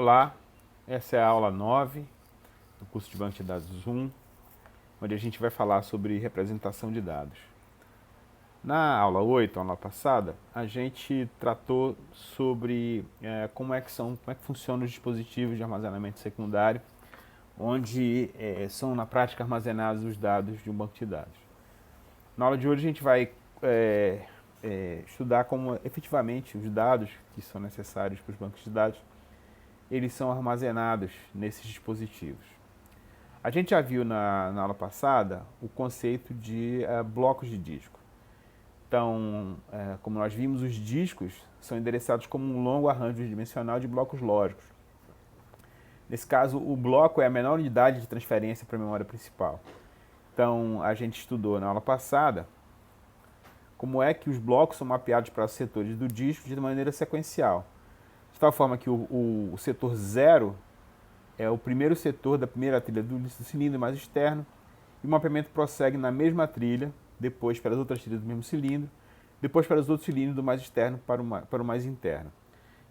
Olá, essa é a aula 9 do curso de Banco de Dados Zoom, onde a gente vai falar sobre representação de dados. Na aula 8, a aula passada, a gente tratou sobre como é que funcionam os dispositivos de armazenamento secundário, onde são na prática armazenados os dados de um banco de dados. Na aula de hoje a gente vai estudar como efetivamente os dados que são necessários para os bancos de dados eles são armazenados nesses dispositivos. A gente já viu na aula passada o conceito de blocos de disco. Então, como nós vimos, os discos são endereçados como um longo arranjo dimensional de blocos lógicos. Nesse caso, o bloco é a menor unidade de transferência para a memória principal. Então, a gente estudou na aula passada como é que os blocos são mapeados para os setores do disco de maneira sequencial. De tal forma que o setor 0 é o primeiro setor da primeira trilha do cilindro mais externo, e o mapeamento prossegue na mesma trilha, depois para as outras trilhas do mesmo cilindro, depois para os outros cilindros do mais externo para o mais interno.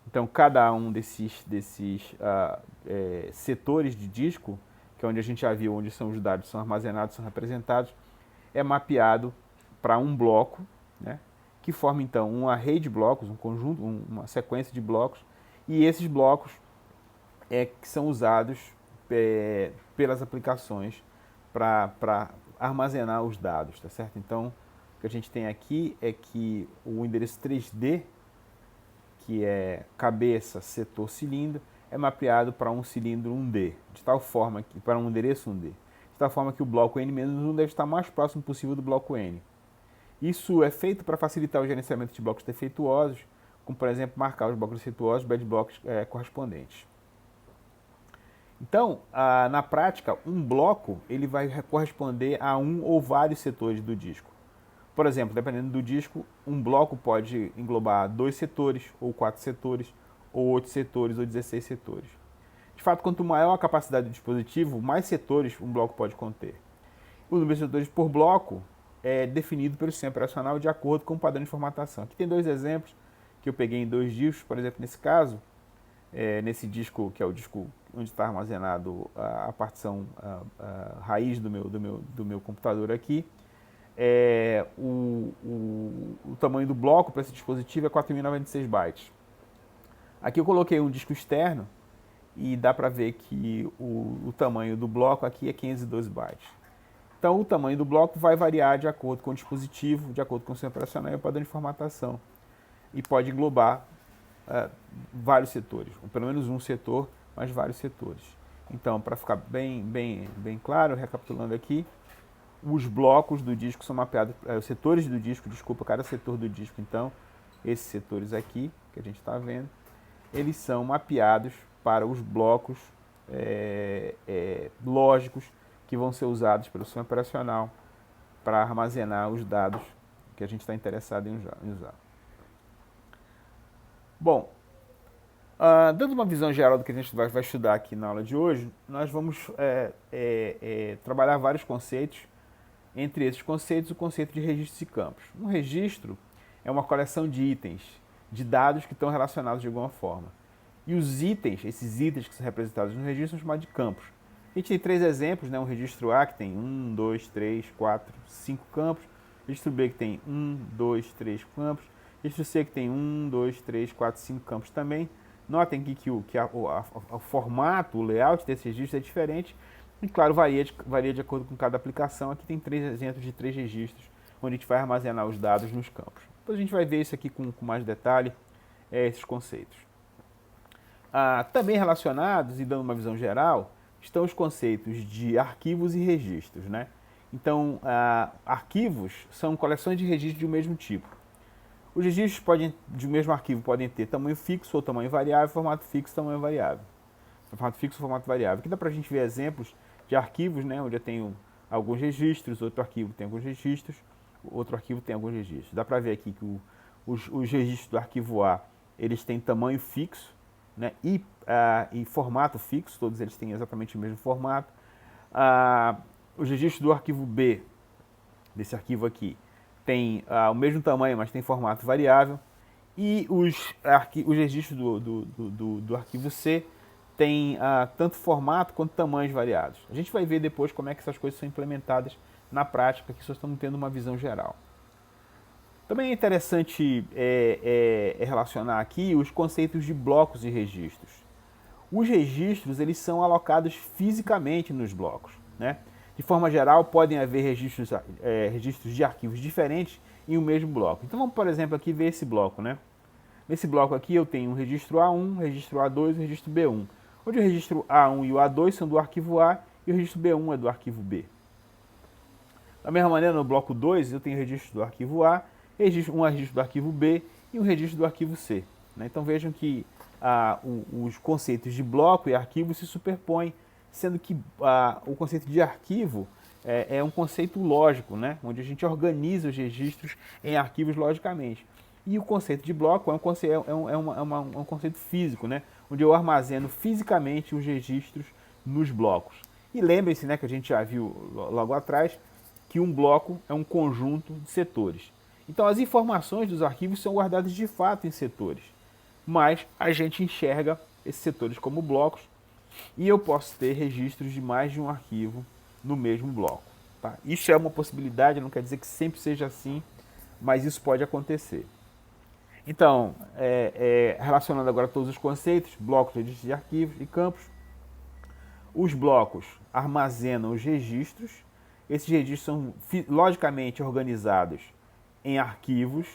Então, cada um desses setores de disco, que é onde a gente já viu onde são os dados são armazenados, são representados, é mapeado para um bloco, né, que forma então uma rede de blocos, um conjunto, uma sequência de blocos, e esses blocos que são usados pelas aplicações para armazenar os dados, tá certo? Então, o que a gente tem aqui é que o endereço 3D, que é cabeça, setor, cilindro, é mapeado para um cilindro 1D, de tal forma que, para um endereço 1D, de tal forma que o bloco N-1 deve estar o mais próximo possível do bloco N. Isso é feito para facilitar o gerenciamento de blocos defeituosos, como, por exemplo, marcar os blocos defeituosos, bad blocks correspondentes. Então, na prática, um bloco ele vai corresponder a um ou vários setores do disco. Por exemplo, dependendo do disco, um bloco pode englobar 2 setores, ou 4 setores, ou 8 setores, ou 16 setores. De fato, quanto maior a capacidade do dispositivo, mais setores um bloco pode conter. O número de setores por bloco é definido pelo sistema operacional de acordo com o padrão de formatação. Aqui tem 2 exemplos que eu peguei em 2 discos, por exemplo, nesse caso, nesse disco, que é o disco onde está armazenado a partição raiz do meu computador aqui, o tamanho do bloco para esse dispositivo é 4.096 bytes. Aqui eu coloquei um disco externo e dá para ver que o tamanho do bloco aqui é 512 bytes. Então o tamanho do bloco vai variar de acordo com o dispositivo, de acordo com o sistema operacional e o padrão de formatação. E pode englobar vários setores, ou pelo menos um setor, mas vários setores. Então, para ficar bem claro, recapitulando aqui, os blocos do disco são mapeados, os setores do disco, desculpa, cada setor do disco, então, esses setores aqui, que a gente está vendo, eles são mapeados para os blocos lógicos que vão ser usados pelo sistema operacional para armazenar os dados que a gente está interessado em usar. Bom, dando uma visão geral do que a gente vai estudar aqui na aula de hoje, nós vamos trabalhar vários conceitos. Entre esses conceitos, o conceito de registros e campos. Um registro é uma coleção de itens, de dados que estão relacionados de alguma forma. E os itens, esses itens que são representados no registro, são chamados de campos. A gente tem 3 exemplos, né? Um registro A que tem 1, 2, 3, 4, 5 campos. Registro B que tem 1, 2, 3 campos. Registro C que tem 1, 2, 3, 4, 5 campos também. Notem aqui que o formato, o layout desse registro é diferente. E claro, varia de acordo com cada aplicação. Aqui tem 3 exemplos de 3 registros, onde a gente vai armazenar os dados nos campos. Depois a gente vai ver isso aqui com mais detalhe, esses conceitos. Também relacionados, e dando uma visão geral, estão os conceitos de arquivos e registros, né? Então, arquivos são coleções de registros do mesmo tipo. Os registros de um mesmo arquivo podem ter tamanho fixo ou tamanho variável, formato fixo ou tamanho variável. Formato fixo ou formato variável. Aqui dá para a gente ver exemplos de arquivos, né, onde eu tenho alguns registros, outro arquivo tem alguns registros, outro arquivo tem alguns registros. Dá para ver aqui que os registros do arquivo A, eles têm tamanho fixo, né, e formato fixo, todos eles têm exatamente o mesmo formato. Os registros do arquivo B, desse arquivo aqui, tem o mesmo tamanho, mas tem formato variável. E os registros do arquivo C tem tanto formato quanto tamanhos variados. A gente vai ver depois como é que essas coisas são implementadas na prática, que só estamos tendo uma visão geral. Também é interessante relacionar aqui os conceitos de blocos e registros. Os registros eles são alocados fisicamente nos blocos, né? De forma geral, podem haver registros de arquivos diferentes em um mesmo bloco. Então vamos, por exemplo, aqui ver esse bloco, né? Nesse bloco aqui eu tenho um registro A1, registro A2 e registro B1. Onde o registro A1 e o A2 são do arquivo A e o registro B1 é do arquivo B. Da mesma maneira, no bloco 2 eu tenho registro do arquivo A, um registro do arquivo B e um registro do arquivo C, né? Então vejam que os conceitos de bloco e arquivo se superpõem, sendo que o conceito de arquivo é um conceito lógico, né? Onde a gente organiza os registros em arquivos logicamente. E o conceito de bloco é um conceito físico, né? Onde eu armazeno fisicamente os registros nos blocos. E lembrem-se, né, que a gente já viu logo atrás, que um bloco é um conjunto de setores. Então as informações dos arquivos são guardadas de fato em setores, mas a gente enxerga esses setores como blocos e eu posso ter registros de mais de um arquivo no mesmo bloco. Tá? Isso é uma possibilidade, não quer dizer que sempre seja assim, mas isso pode acontecer. Então, relacionando agora todos os conceitos, blocos, registros de arquivos e campos, os blocos armazenam os registros, esses registros são logicamente organizados em arquivos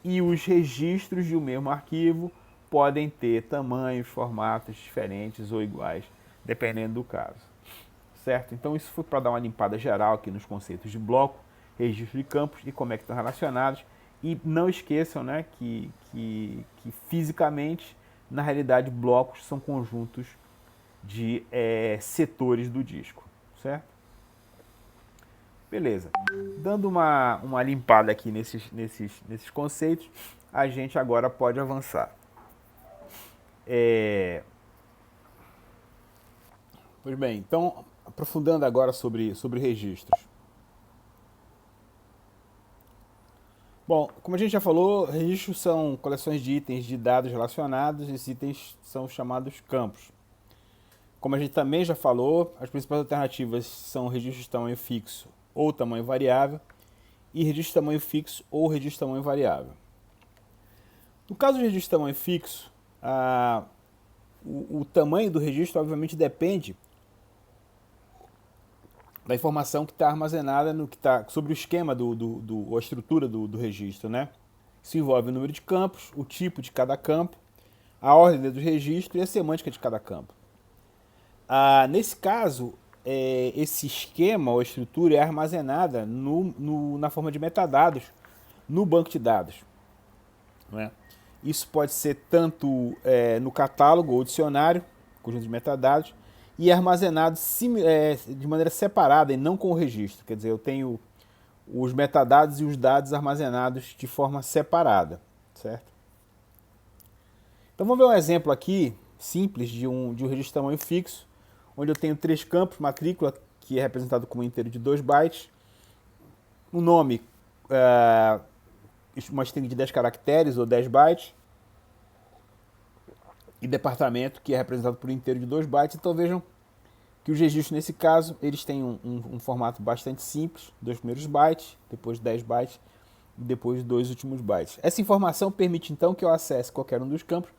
e os registros de um mesmo arquivo podem ter tamanhos, formatos diferentes ou iguais, dependendo do caso. Certo? Então isso foi para dar uma limpada geral aqui nos conceitos de bloco, registro de campos e como é que estão relacionados. E não esqueçam, né, que fisicamente, na realidade, blocos são conjuntos de setores do disco. Certo? Beleza. Dando uma limpada aqui nesses conceitos, a gente agora pode avançar. Pois bem, então, aprofundando agora sobre registros. Bom, como a gente já falou, registros são coleções de itens de dados relacionados, esses itens são chamados campos. Como a gente também já falou, as principais alternativas são registros de tamanho fixo ou tamanho variável e registro de tamanho fixo ou registro de tamanho variável. No caso de registro de tamanho fixo, o tamanho do registro obviamente depende da informação que está armazenada sobre o esquema ou a estrutura do registro, né? Isso envolve o número de campos, o tipo de cada campo, a ordem do registro e a semântica de cada campo. Nesse caso, esse esquema ou estrutura é armazenada na forma de metadados no banco de dados, não é? Isso pode ser tanto no catálogo ou dicionário, conjunto de metadados, e é armazenado de maneira separada e não com o registro. Quer dizer, eu tenho os metadados e os dados armazenados de forma separada, certo? Então vamos ver um exemplo aqui, simples, de um registro de tamanho fixo, onde eu tenho 3 campos, matrícula, que é representado como um inteiro de 2 bytes, um nome, uma string de 10 caracteres ou 10 bytes, e departamento, que é representado por um inteiro de 2 bytes. Então vejam que os registros, nesse caso, eles têm um formato bastante simples, 2 primeiros bytes, depois 10 bytes, e depois 2 últimos bytes. Essa informação permite, então, que eu acesse qualquer um dos campos,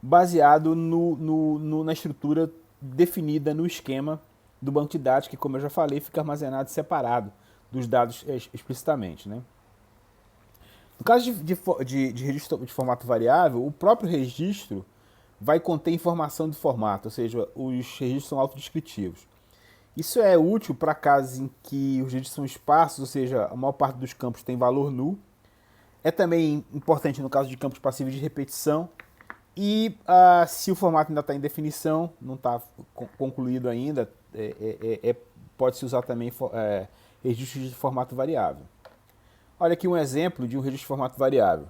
baseado na estrutura definida no esquema do banco de dados, que, como eu já falei, fica armazenado separado dos dados explicitamente, né? No caso de registro de formato variável, o próprio registro vai conter informação de formato, ou seja, os registros são autodescritivos. Isso é útil para casos em que os registros são esparsos, ou seja, a maior parte dos campos tem valor null. É também importante no caso de campos passivos de repetição. E se o formato ainda está em definição, não está concluído ainda, pode-se usar também registros de formato variável. Olha aqui um exemplo de um registro de formato variável.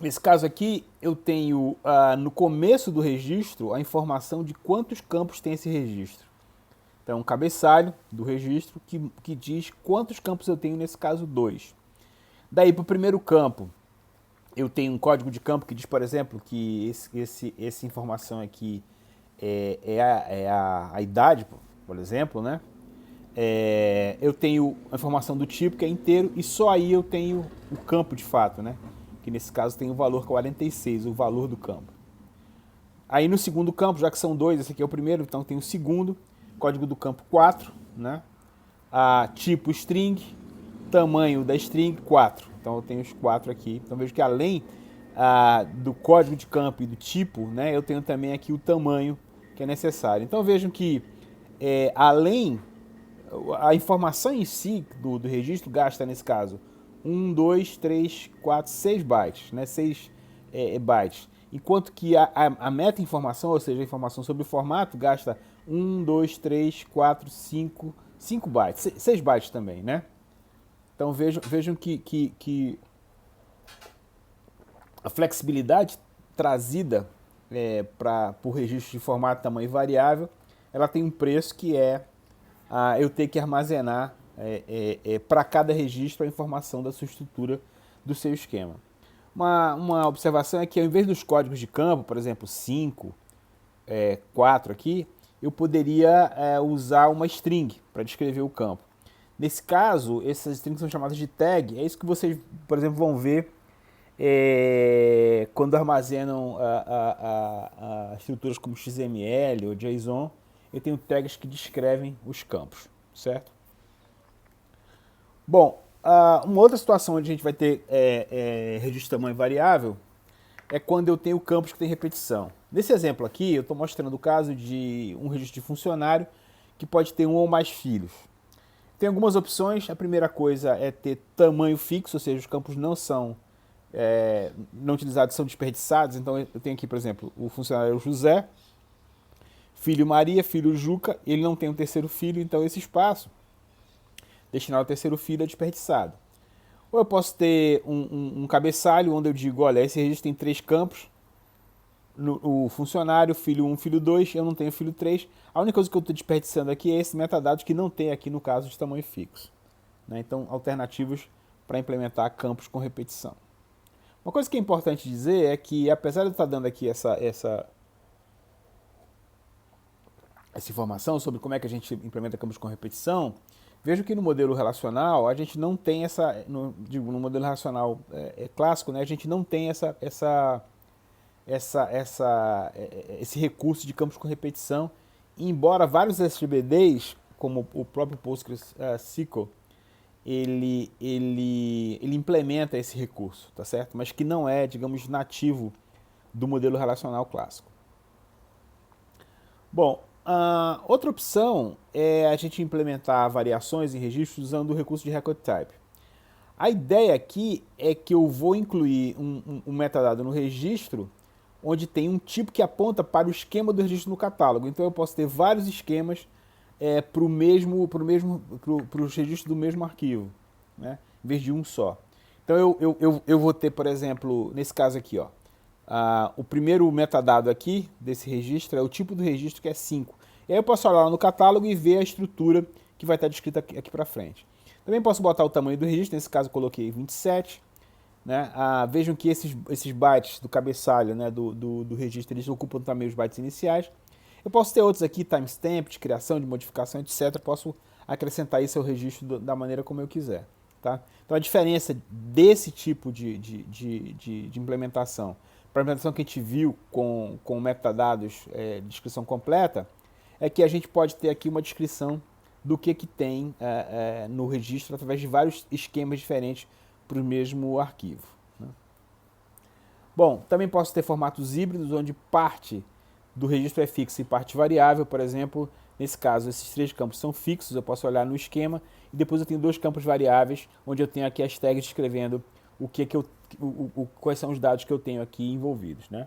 Nesse caso aqui, eu tenho no começo do registro a informação de quantos campos tem esse registro. Então, um cabeçalho do registro que diz quantos campos eu tenho, nesse caso 2. Daí, para o primeiro campo, eu tenho um código de campo que diz, por exemplo, que essa informação aqui é a idade, por exemplo, né? Eu tenho a informação do tipo, que é inteiro, e só aí eu tenho o campo de fato, né? Que nesse caso tem o valor 46, o valor do campo. Aí no segundo campo, já que são dois, esse aqui é o primeiro, então tem o segundo, código do campo 4, né? Tipo string, tamanho da string 4. Então eu tenho os 4 aqui. Então vejo que além do código de campo e do tipo, né, eu tenho também aqui o tamanho que é necessário. Então vejam que além a informação em si do registro gasta, nesse caso, 1, 2, 3, 4, 6 bytes, né? 6 bytes. Enquanto que a meta-informação, ou seja, a informação sobre o formato, gasta 1, 2, 3, 4, 5 bytes. 6 bytes também, né? Então vejam que a flexibilidade trazida para o registro de formato, tamanho variável, ela tem um preço que eu ter que armazenar para cada registro a informação da sua estrutura do seu esquema. Uma observação é que ao invés dos códigos de campo, por exemplo, 5, 4 aqui, eu poderia usar uma string para descrever o campo. Nesse caso, essas strings são chamadas de tag, é isso que vocês, por exemplo, vão ver quando armazenam estruturas como XML ou JSON. Eu tenho tags que descrevem os campos, certo? Bom, uma outra situação onde a gente vai ter registro de tamanho variável é quando eu tenho campos que têm repetição. Nesse exemplo aqui, eu estou mostrando o caso de um registro de funcionário que pode ter um ou mais filhos. Tem algumas opções. A primeira coisa é ter tamanho fixo, ou seja, os campos não utilizados são desperdiçados. Então eu tenho aqui, por exemplo, o funcionário José, filho Maria, filho Juca, ele não tem um terceiro filho, então esse espaço destinado ao terceiro filho é desperdiçado. Ou eu posso ter um cabeçalho onde eu digo, olha, esse registro tem 3 campos, o funcionário, filho 1, filho 2, eu não tenho filho 3. A única coisa que eu estou desperdiçando aqui é esse metadado que não tem aqui no caso de tamanho fixo, né? Então, alternativas para implementar campos com repetição. Uma coisa que é importante dizer é que, apesar de eu estar dando aqui essa informação sobre como é que a gente implementa campos com repetição, vejo que no modelo relacional a gente não tem no modelo relacional clássico, né, a gente não tem esse recurso de campos com repetição, embora vários SGBDs, como o próprio PostgreSQL, ele implementa esse recurso, tá certo? Mas que não é, digamos, nativo do modelo relacional clássico. Bom, outra opção é a gente implementar variações em registros usando o recurso de record type. A ideia aqui é que eu vou incluir um metadado no registro onde tem um tipo que aponta para o esquema do registro no catálogo. Então eu posso ter vários esquemas para os registros do mesmo arquivo, né? Em vez de um só. Então eu vou ter, por exemplo, nesse caso aqui, ó, o primeiro metadado aqui desse registro é o tipo do registro, que é 5. E aí eu posso olhar lá no catálogo e ver a estrutura que vai estar descrita aqui para frente. Também posso botar o tamanho do registro, nesse caso eu coloquei 27. Né? Vejam que esses bytes do cabeçalho, né, do registro, eles ocupam também os bytes iniciais. Eu posso ter outros aqui, timestamp, de criação, de modificação, etc. Posso acrescentar isso ao registro da maneira como eu quiser. Tá? Então a diferença desse tipo de implementação para a implementação que a gente viu com metadados de descrição completa é que a gente pode ter aqui uma descrição do que tem no registro através de vários esquemas diferentes para o mesmo arquivo. Né? Bom, também posso ter formatos híbridos, onde parte do registro é fixa e parte variável. Por exemplo, nesse caso, esses 3 campos são fixos, eu posso olhar no esquema, e depois eu tenho 2 campos variáveis, onde eu tenho aqui as tags descrevendo quais são os dados que eu tenho aqui envolvidos. Né?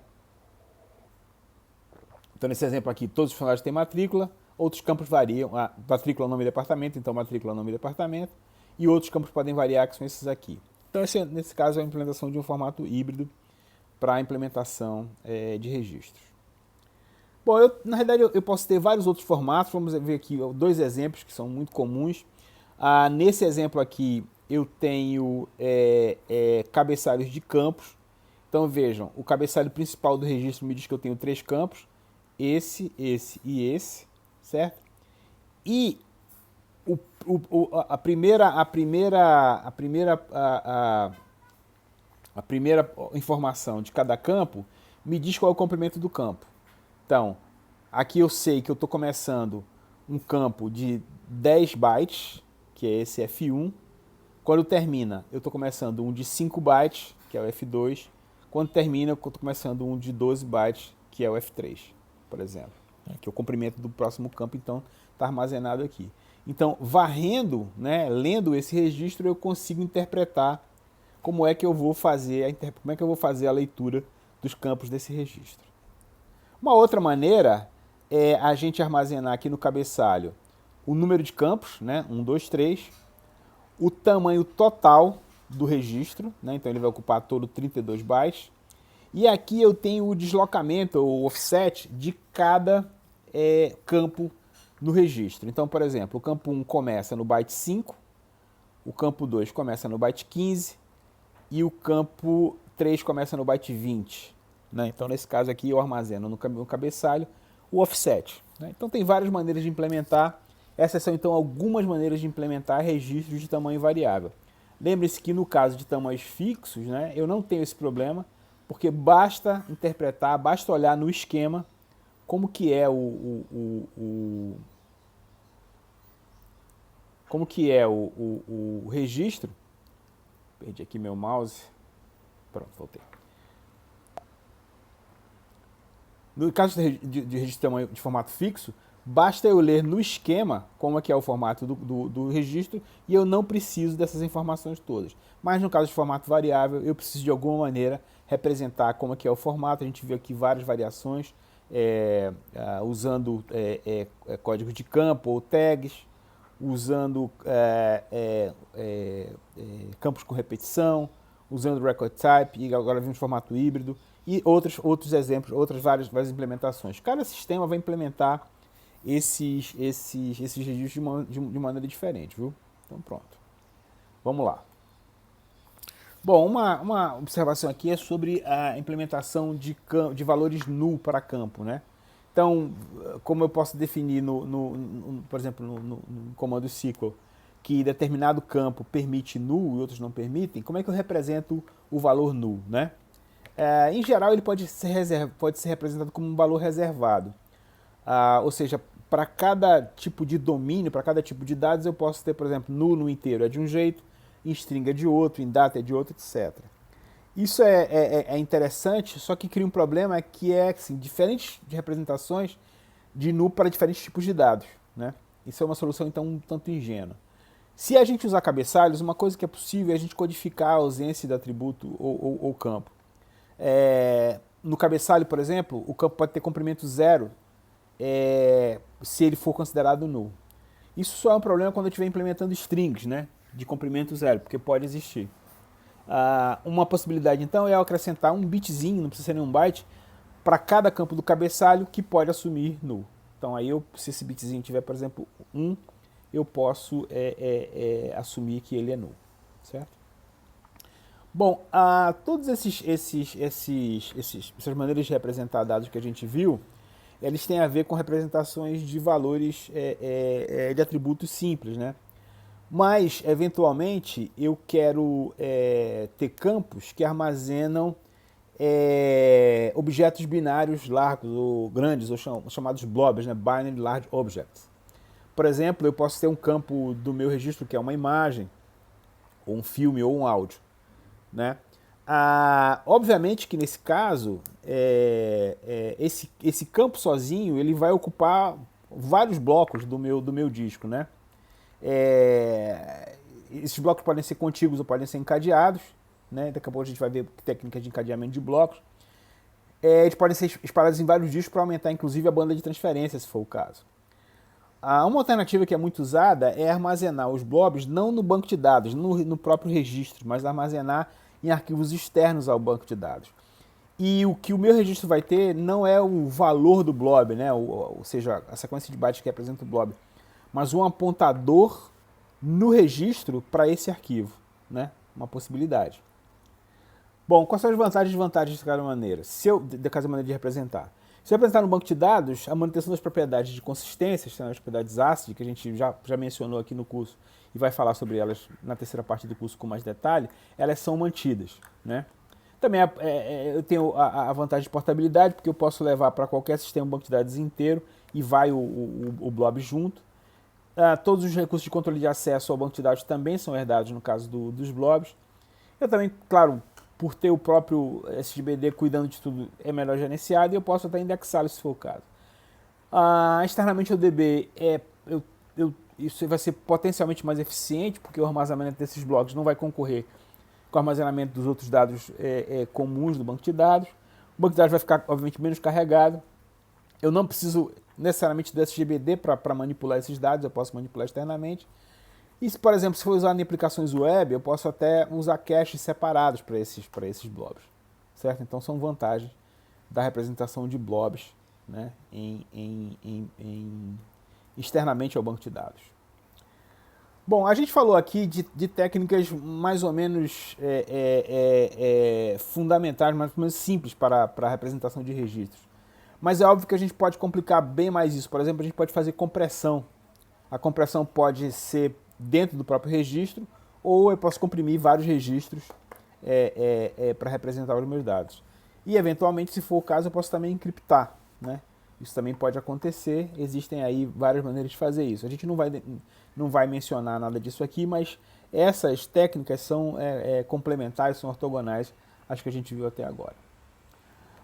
Então, nesse exemplo aqui, todos os funcionários têm matrícula, outros campos variam, matrícula é o nome do departamento, então matrícula é o nome do departamento, e outros campos podem variar, que são esses aqui. Então, nesse caso, é a implementação de um formato híbrido para a implementação de registros. Bom, na realidade, eu posso ter vários outros formatos. Vamos ver aqui 2 exemplos que são muito comuns. Nesse exemplo aqui, eu tenho cabeçalhos de campos. Então vejam, o cabeçalho principal do registro me diz que eu tenho 3 campos, esse e esse, certo? E a primeira informação de cada campo me diz qual é o comprimento do campo. Então, aqui eu sei que eu estou começando um campo de 10 bytes, que é esse F1. Quando termina, eu estou começando um de 5 bytes, que é o F2. Quando termina, eu estou começando um de 12 bytes, que é o F3, por exemplo. Que é o comprimento do próximo campo, então, está armazenado aqui. Então, varrendo, né, lendo esse registro, eu consigo interpretar como é que eu vou fazer a leitura dos campos desse registro. Uma outra maneira é a gente armazenar aqui no cabeçalho o número de campos, né, 1, 2, 3, o tamanho total do registro, né, então ele vai ocupar todo 32 bytes, e aqui eu tenho o deslocamento, ou offset, de cada campo no registro. Então, por exemplo, o campo 1 começa no byte 5, o campo 2 começa no byte 15 e o campo 3 começa no byte 20. Né? Então, nesse caso aqui, eu armazeno no cabeçalho o offset. Né? Então, tem várias maneiras de implementar. Essas são, então, algumas maneiras de implementar registros de tamanho variável. Lembre-se que no caso de tamanhos fixos, né, eu não tenho esse problema, porque basta interpretar, basta olhar no esquema como que é o registro. Perdi aqui meu mouse. Pronto, voltei. No caso de registro de formato fixo, basta eu ler no esquema como é que é o formato do registro e eu não preciso dessas informações todas. Mas no caso de formato variável, eu preciso de alguma maneira representar como é que é o formato. A gente viu aqui várias variações, usando códigos de campo ou tags, usando campos com repetição, usando record type, e agora vimos formato híbrido, e outros exemplos, várias implementações. Cada sistema vai implementar esses registros de maneira diferente, viu? Então pronto. Vamos lá. Bom, uma observação aqui é sobre a implementação de valores null para campo, né? Então, como eu posso definir, por exemplo, no comando SQL, que determinado campo permite null e outros não permitem, como é que eu represento o valor null, né? Em geral, ele pode ser representado como um valor reservado. Ou seja, para cada tipo de domínio, para cada tipo de dados, eu posso ter, por exemplo, null no inteiro é de um jeito, em string é de outro, em data é de outro, etc. Isso é interessante, só que cria um problema que é assim, diferentes de representações de null para diferentes tipos de dados. Né? Isso é uma solução, então, um tanto ingênua. Se a gente usar cabeçalhos, uma coisa que é possível é a gente codificar a ausência de atributo ou campo. No cabeçalho, por exemplo, o campo pode ter comprimento 0 se ele for considerado null. Isso só é um problema quando eu estiver implementando strings, né, de comprimento 0, porque pode existir. Uma possibilidade, então, é eu acrescentar um bitzinho, não precisa ser nenhum byte, para cada campo do cabeçalho que pode assumir null. Então, aí, se esse bitzinho tiver, por exemplo, 1, eu posso assumir que ele é null, certo? Bom, todas essas maneiras de representar dados que a gente viu, eles têm a ver com representações de valores de atributos simples, né? Mas, eventualmente, eu quero ter campos que armazenam objetos binários largos ou grandes, ou chamados blobs, né? Binary Large Objects. Por exemplo, eu posso ter um campo do meu registro que é uma imagem, ou um filme, ou um áudio. Né? Obviamente que nesse caso, esse campo sozinho ele vai ocupar vários blocos do meu disco. Né? Esses blocos podem ser contíguos ou podem ser encadeados. Né? Daqui a pouco a gente vai ver técnicas de encadeamento de blocos. Eles podem ser espalhados em vários discos para aumentar inclusive a banda de transferência, se for o caso. Uma alternativa que é muito usada é armazenar os blobs não no banco de dados, no próprio registro, mas armazenar em arquivos externos ao banco de dados. E o que o meu registro vai ter não é o valor do blob, né? ou seja, a sequência de bytes que representa o blob, mas um apontador no registro para esse arquivo, né? Uma possibilidade. Bom, quais são as vantagens e desvantagens de cada maneira? De cada maneira de representar. Se eu apresentar no banco de dados, a manutenção das propriedades de consistência, as propriedades ACID, que a gente já mencionou aqui no curso e vai falar sobre elas na terceira parte do curso com mais detalhe, elas são mantidas, né? Também eu tenho a vantagem de portabilidade, porque eu posso levar para qualquer sistema um banco de dados inteiro e vai o blob junto. Todos os recursos de controle de acesso ao banco de dados também são herdados no caso dos blobs. Eu também, claro, por ter o próprio SGBD cuidando de tudo, é melhor gerenciado e eu posso até indexá-lo se for o caso. Externamente o DB, isso vai ser potencialmente mais eficiente, porque o armazenamento desses blocos não vai concorrer com o armazenamento dos outros dados comuns do banco de dados. O banco de dados vai ficar, obviamente, menos carregado. Eu não preciso necessariamente do SGBD para manipular esses dados, eu posso manipular externamente. E, por exemplo, se for usar em aplicações web, eu posso até usar caches separados para esses blobs, certo? Então são vantagens da representação de blobs, né, externamente ao banco de dados. Bom, a gente falou aqui de técnicas mais ou menos fundamentais, mais ou menos simples para a representação de registros. Mas é óbvio que a gente pode complicar bem mais isso. Por exemplo, a gente pode fazer compressão. A compressão pode ser dentro do próprio registro, ou eu posso comprimir vários registros para representar os meus dados. E, eventualmente, se for o caso, eu posso também encriptar, né? Isso também pode acontecer, existem aí várias maneiras de fazer isso. A gente não vai mencionar nada disso aqui, mas essas técnicas são complementares, são ortogonais às que a gente viu até agora.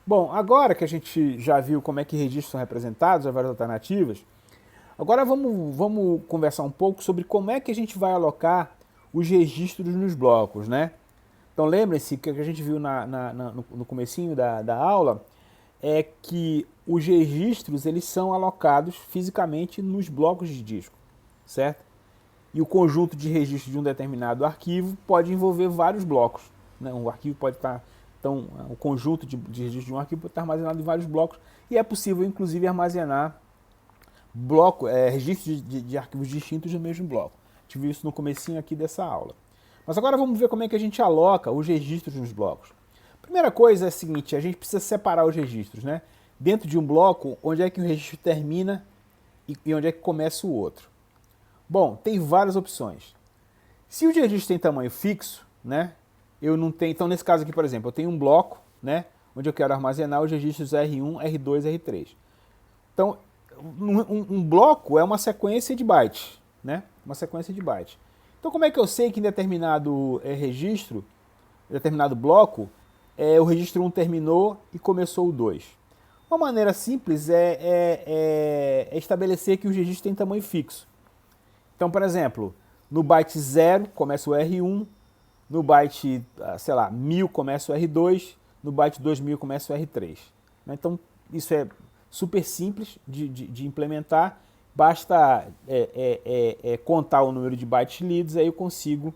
Bom, agora que a gente já viu como é que registros são representados, as várias alternativas, agora vamos conversar um pouco sobre como é que a gente vai alocar os registros nos blocos, né? Então lembrem-se que o que a gente viu no comecinho da aula é que os registros eles são alocados fisicamente nos blocos de disco, certo? E o conjunto de registros de um determinado arquivo pode envolver vários blocos, né? Um arquivo pode estar... Então, o conjunto de registros de um arquivo pode estar armazenado em vários blocos e é possível, inclusive, armazenar registros de arquivos distintos no mesmo bloco. A gente viu isso no comecinho aqui dessa aula. Mas agora vamos ver como é que a gente aloca os registros nos blocos. Primeira coisa é a seguinte, a gente precisa separar os registros, né? Dentro de um bloco, onde é que o registro termina e onde é que começa o outro. Bom, tem várias opções. Se o registro tem tamanho fixo, né? Eu não tenho, então nesse caso aqui, por exemplo, eu tenho um bloco, né? Onde eu quero armazenar os registros R1, R2, R3. Então, um bloco é uma sequência de bytes, né? Uma sequência de bytes. Então, como é que eu sei que em determinado registro, em determinado bloco, o registro 1 terminou e começou o 2? Uma maneira simples é estabelecer que os registros têm tamanho fixo. Então, por exemplo, no byte 0 começa o R1, no byte, sei lá, 1000 começa o R2, no byte 2000 começa o R3. Então, isso é super simples de implementar, basta contar o número de bytes lidos, aí eu consigo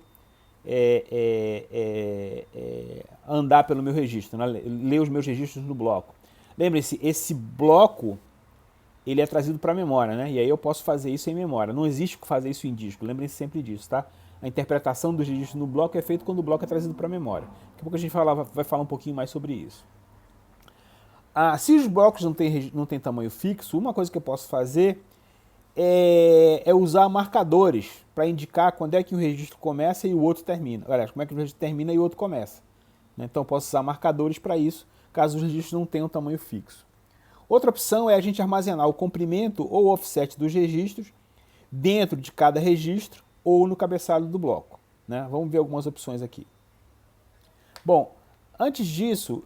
andar pelo meu registro, né? Ler os meus registros no bloco. Lembre-se, esse bloco ele é trazido para a memória, né? E aí eu posso fazer isso em memória. Não existe fazer isso em disco, lembrem-se sempre disso, tá? A interpretação dos registros no bloco é feita quando o bloco é trazido para a memória. Daqui a pouco a gente vai falar um pouquinho mais sobre isso. Se os blocos não têm tamanho fixo, uma coisa que eu posso fazer é usar marcadores para indicar quando é que um registro começa e o outro termina. Aliás, como é que o registro termina e o outro começa. Então eu posso usar marcadores para isso, caso os registros não tenham tamanho fixo. Outra opção é a gente armazenar o comprimento ou o offset dos registros dentro de cada registro ou no cabeçalho do bloco, né? Vamos ver algumas opções aqui. Bom, antes disso,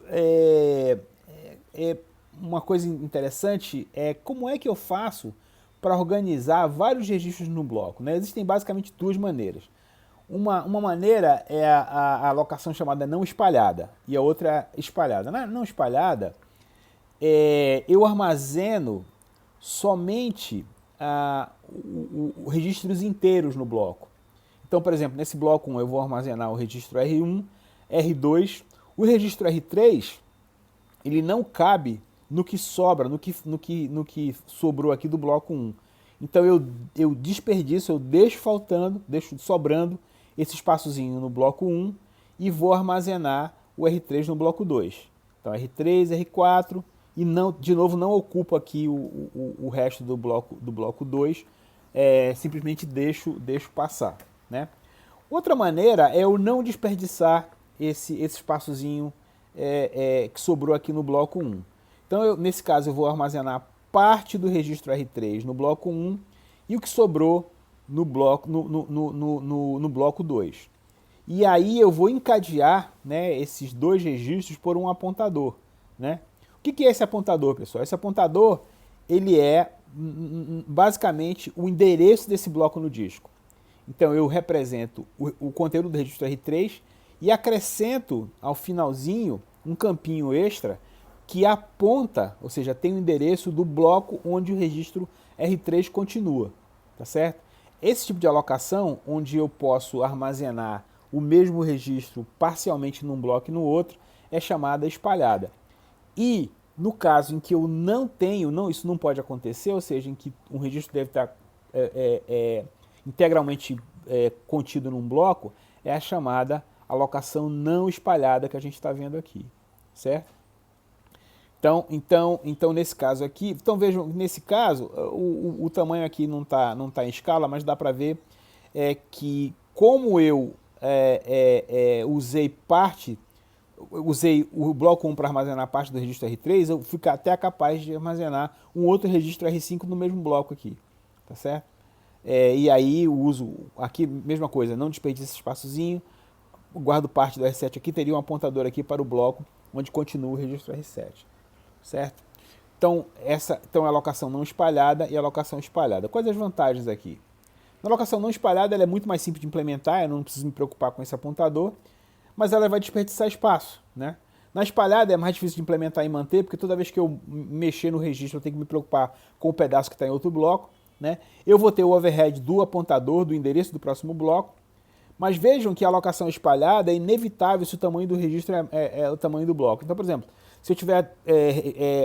uma coisa interessante é como é que eu faço para organizar vários registros no bloco, né? Existem basicamente duas maneiras. Uma maneira é a alocação chamada não espalhada e a outra é espalhada. Na não espalhada, eu armazeno somente registros inteiros no bloco. Então, por exemplo, nesse bloco 1 eu vou armazenar o registro R1, R2, o registro R3, ele não cabe no que sobra, no que sobrou aqui do bloco 1. Então eu desperdiço, eu deixo faltando, deixo sobrando esse espaçozinho no bloco 1 e vou armazenar o R3 no bloco 2. Então R3, R4 e não, de novo não ocupo aqui o resto do bloco 2, simplesmente deixo passar, né? Outra maneira é eu não desperdiçar esse espaçozinho que sobrou aqui no bloco 1. Então, nesse caso, eu vou armazenar parte do registro R3 no bloco 1 e o que sobrou no bloco 2. E aí eu vou encadear, né, esses dois registros por um apontador, né? O que é esse apontador, pessoal? Esse apontador, ele é basicamente o endereço desse bloco no disco. Então eu represento o conteúdo do registro R3 e acrescento ao finalzinho um campinho extra que aponta, ou seja, tem o endereço do bloco onde o registro R3 continua, tá certo? Esse tipo de alocação, onde eu posso armazenar o mesmo registro parcialmente num bloco e no outro, é chamada espalhada. E no caso em que eu não tenho, isso não pode acontecer, ou seja, em que um registro deve estar integralmente contido num bloco, é a chamada alocação não espalhada que a gente está vendo aqui, certo? Então nesse caso aqui, então vejam, nesse caso, o tamanho aqui não tá em escala, mas dá para ver que como eu usei o bloco 1 para armazenar parte do registro R3, eu fui até capaz de armazenar um outro registro R5 no mesmo bloco aqui, tá certo? E aí eu uso aqui, mesma coisa, não desperdiço esse espaçozinho, guardo parte do R7 aqui, teria um apontador aqui para o bloco onde continua o registro R7, certo? Então, então é a alocação não espalhada e a alocação espalhada. Quais as vantagens aqui? Na alocação não espalhada ela é muito mais simples de implementar, eu não preciso me preocupar com esse apontador, mas ela vai desperdiçar espaço, né? Na espalhada é mais difícil de implementar e manter, porque toda vez que eu mexer no registro eu tenho que me preocupar com o pedaço que está em outro bloco, né? Eu vou ter o overhead do apontador, do endereço do próximo bloco, mas vejam que a alocação espalhada é inevitável se o tamanho do registro é o tamanho do bloco. Então, por exemplo, se eu tiver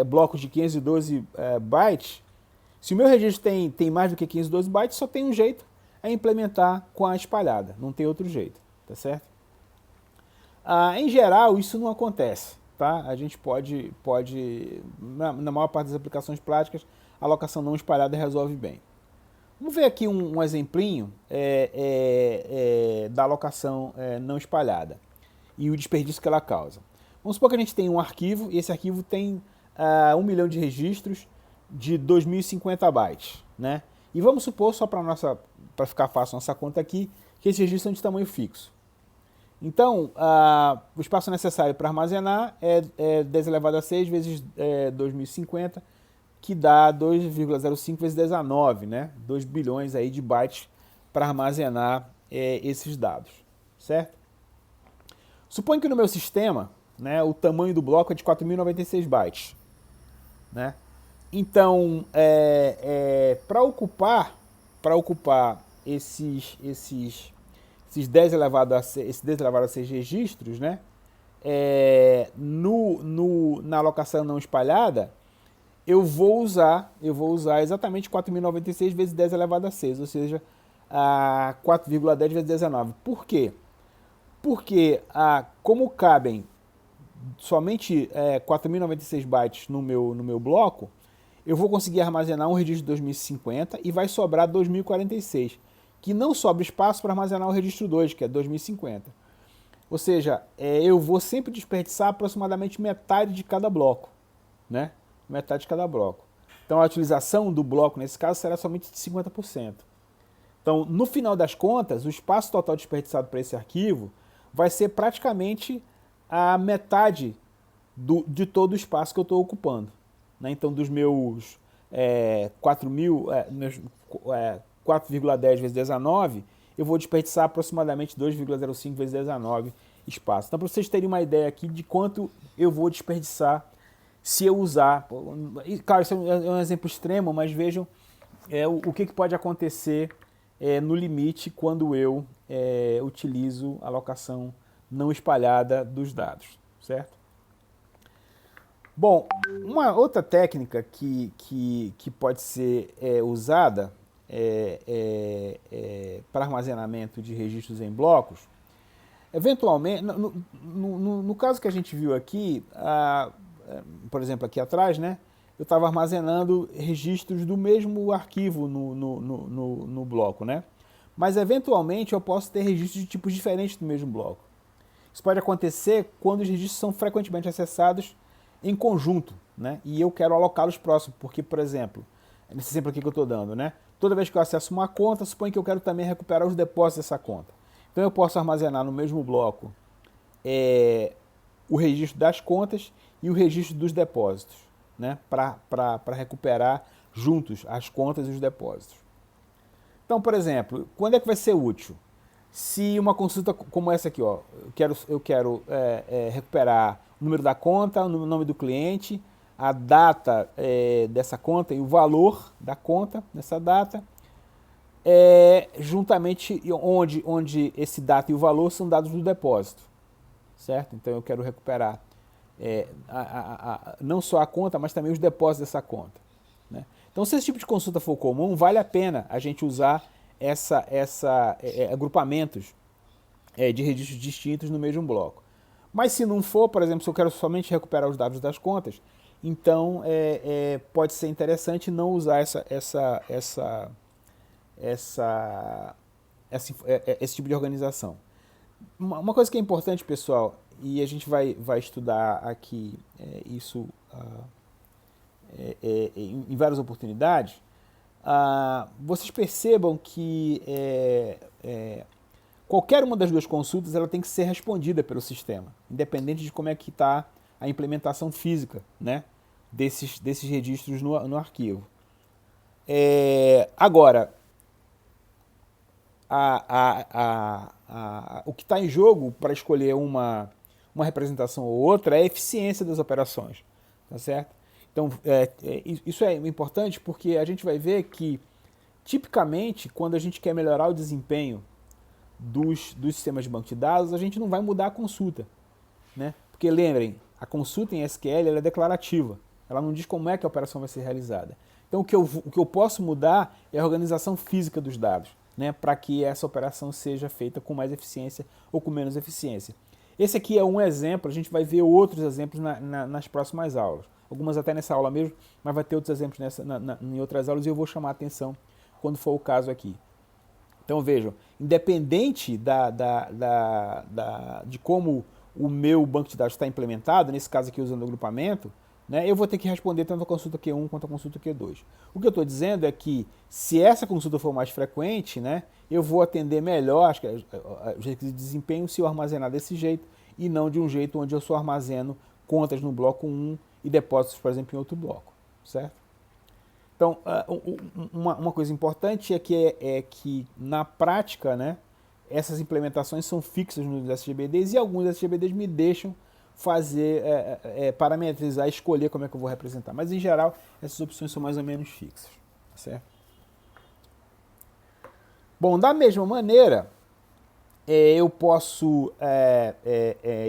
blocos de 512 bytes, se o meu registro tem mais do que 512 bytes, só tem um jeito, é implementar com a espalhada, não tem outro jeito, tá certo? Em geral, isso não acontece, tá? A gente pode na maior parte das aplicações práticas, a alocação não espalhada resolve bem. Vamos ver aqui um exemplinho da alocação não espalhada e o desperdício que ela causa. Vamos supor que a gente tem um arquivo e esse arquivo tem 1 milhão de registros de 2050 bytes, né? E vamos supor, só para ficar fácil nossa conta aqui, que esses registros são de tamanho fixo. Então, o espaço necessário para armazenar é 10 elevado a 6 vezes 2050, que dá 2,05 vezes 19, né? 2 bilhões aí de bytes para armazenar esses dados, certo? Suponho que no meu sistema, né, o tamanho do bloco é de 4.096 bytes, né? Então, para ocupar esses 10 elevado a 6 registros, né, na alocação não espalhada, eu vou usar exatamente 4.096 vezes 10 elevado a 6, ou seja, 4,10 vezes 19. Por quê? Porque como cabem somente 4.096 bytes no meu bloco, eu vou conseguir armazenar um registro de 2050 e vai sobrar 2046, que não sobra espaço para armazenar o registro 2, que é 2050. Ou seja, eu vou sempre desperdiçar aproximadamente metade de cada bloco, né? Metade de cada bloco. Então a utilização do bloco, nesse caso, será somente de 50%. Então, no final das contas, o espaço total desperdiçado para esse arquivo vai ser praticamente a metade de todo o espaço que eu estou ocupando, né? Então, dos meus 4,10 vezes 19, eu vou desperdiçar aproximadamente 2,05 vezes 19 espaço. Então, para vocês terem uma ideia aqui de quanto eu vou desperdiçar se eu usar. Claro, isso é um exemplo extremo, mas vejam o que pode acontecer no limite quando eu utilizo a alocação não espalhada dos dados, certo? Bom, uma outra técnica que pode ser usada para armazenamento de registros em blocos Eventualmente, no caso que a gente viu aqui, por exemplo, aqui atrás, né, eu estava armazenando registros do mesmo arquivo no bloco, né? Mas eventualmente eu posso ter registros de tipos diferentes do mesmo bloco. Isso pode acontecer quando os registros são frequentemente acessados em conjunto, né? E eu quero alocá-los próximos, porque, por exemplo, nesse exemplo aqui que eu estou dando, né? Toda vez que eu acesso uma conta, suponho que eu quero também recuperar os depósitos dessa conta. Então eu posso armazenar no mesmo bloco o registro das contas e o registro dos depósitos, né? Para recuperar juntos as contas e os depósitos. Então, por exemplo, quando é que vai ser útil? Se uma consulta como essa aqui, ó, eu quero recuperar o número da conta, o nome do cliente, a data dessa conta e o valor da conta nessa data, juntamente onde esse data e o valor são dados do depósito, certo? Então eu quero recuperar não só a conta, mas também os depósitos dessa conta, né? Então, se esse tipo de consulta for comum, vale a pena a gente usar agrupamentos de registros distintos no mesmo bloco. Mas se não for, por exemplo, se eu quero somente recuperar os dados das contas, então pode ser interessante não usar esse tipo de organização. Uma coisa que é importante, pessoal, e a gente vai estudar aqui isso em várias oportunidades, vocês percebam que qualquer uma das duas consultas ela tem que ser respondida pelo sistema, independente de como é que está a implementação física, né, desses registros no arquivo. Agora, o que está em jogo para escolher uma representação ou outra é a eficiência das operações, tá certo? Então, isso é importante porque a gente vai ver que, tipicamente, quando a gente quer melhorar o desempenho dos sistemas de banco de dados, a gente não vai mudar a consulta, né? Porque lembrem, a consulta em SQL ela é declarativa, ela não diz como é que a operação vai ser realizada. Então, o que eu posso mudar é a organização física dos dados, né? Para que essa operação seja feita com mais eficiência ou com menos eficiência. Esse aqui é um exemplo, a gente vai ver outros exemplos nas próximas aulas. Algumas até nessa aula mesmo, mas vai ter outros exemplos em outras aulas e eu vou chamar a atenção quando for o caso aqui. Então vejam, independente de como o meu banco de dados está implementado, nesse caso aqui usando o agrupamento, né, eu vou ter que responder tanto a consulta Q1 quanto a consulta Q2. O que eu estou dizendo é que se essa consulta for mais frequente, né, eu vou atender melhor os requisitos de desempenho se eu armazenar desse jeito e não de um jeito onde eu só armazeno contas no bloco 1 e depósitos, por exemplo, em outro bloco, certo? Então, uma coisa importante é que na prática, né, essas implementações são fixas nos SGBDs e alguns SGBDs me deixam fazer, parametrizar, escolher como é que eu vou representar. Mas, em geral, essas opções são mais ou menos fixas, certo? Bom, da mesma maneira, eu posso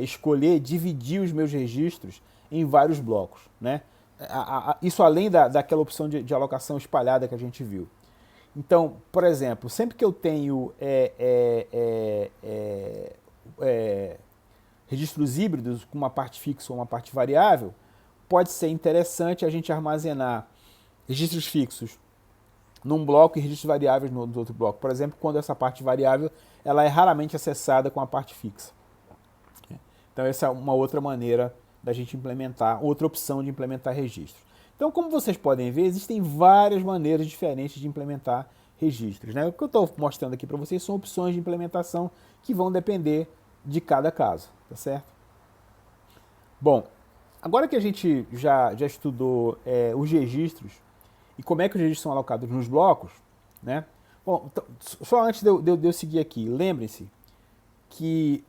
escolher dividir os meus registros em vários blocos, né? Isso além daquela opção de alocação espalhada que a gente viu. Então, por exemplo, sempre que eu tenho registros híbridos com uma parte fixa ou uma parte variável, pode ser interessante a gente armazenar registros fixos num bloco e registros variáveis no outro bloco. Por exemplo, quando essa parte variável ela é raramente acessada com a parte fixa. Então essa é uma outra maneira da gente implementar, outra opção de implementar registros. Então, como vocês podem ver, existem várias maneiras diferentes de implementar registros, né? O que eu estou mostrando aqui para vocês são opções de implementação que vão depender de cada caso, tá certo? Bom, agora que a gente já estudou os registros e como é que os registros são alocados nos blocos, né? Bom, então, só antes de eu seguir aqui, lembrem-se que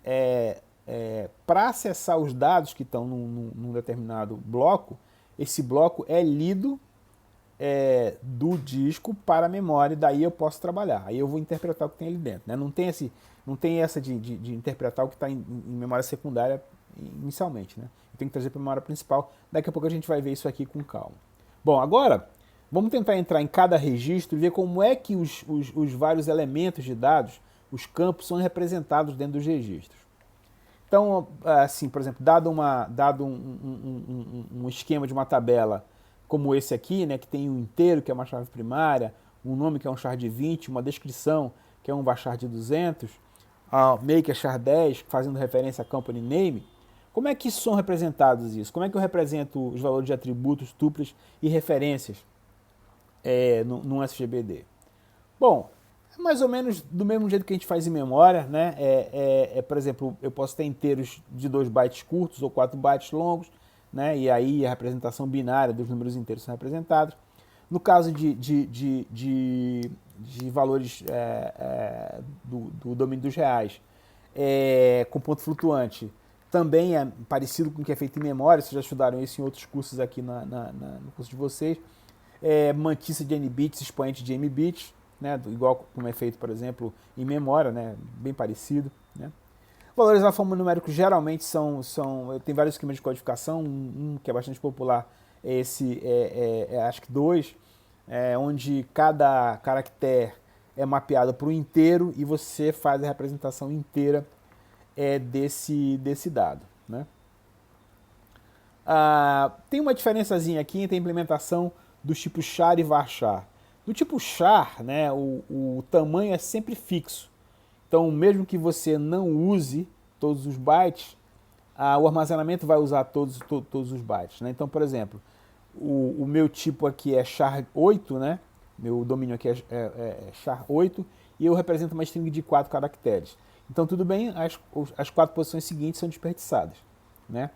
para acessar os dados que estão num determinado bloco, esse bloco é lido do disco para a memória, daí eu posso trabalhar. Aí eu vou interpretar o que tem ali dentro, né? Não tem essa de interpretar o que está em memória secundária inicialmente, né? Eu tenho que trazer para a memória principal. Daqui a pouco a gente vai ver isso aqui com calma. Bom, agora vamos tentar entrar em cada registro e ver como é que os vários elementos de dados, os campos, são representados dentro dos registros. Então, assim, por exemplo, dado um esquema de uma tabela como esse aqui, né, que tem um inteiro, que é uma chave primária, um nome, que é um char de 20, uma descrição, que é um varchar de 200, make, char 10, fazendo referência a company name, como é que são representados isso? Como é que eu represento os valores de atributos, tuplas e referências num SGBD? Bom, é mais ou menos do mesmo jeito que a gente faz em memória, né? Por exemplo, eu posso ter inteiros de 2 bytes curtos ou 4 bytes longos, né? E aí a representação binária dos números inteiros são representados. No caso de valores do domínio dos reais, com ponto flutuante, também é parecido com o que é feito em memória, vocês já estudaram isso em outros cursos aqui no curso de vocês. Mantice de N-bits, expoente de M-bits, né, igual como é feito, por exemplo, em memória, né, bem parecido. Né. Valores alfanuméricos geralmente tem vários esquemas de codificação, um que é bastante popular é esse, acho que 2, onde cada caractere é mapeado para um inteiro e você faz a representação inteira desse dado. Né. Tem uma diferençazinha aqui entre a implementação dos tipos char e varchar. No tipo char, né, o tamanho é sempre fixo. Então, mesmo que você não use todos os bytes, o armazenamento vai usar todos os bytes. Né? Então, por exemplo, o meu tipo aqui é char 8, né? Meu domínio aqui é char 8, e eu represento uma string de 4 caracteres. Então, tudo bem, as 4 posições seguintes são desperdiçadas. Né?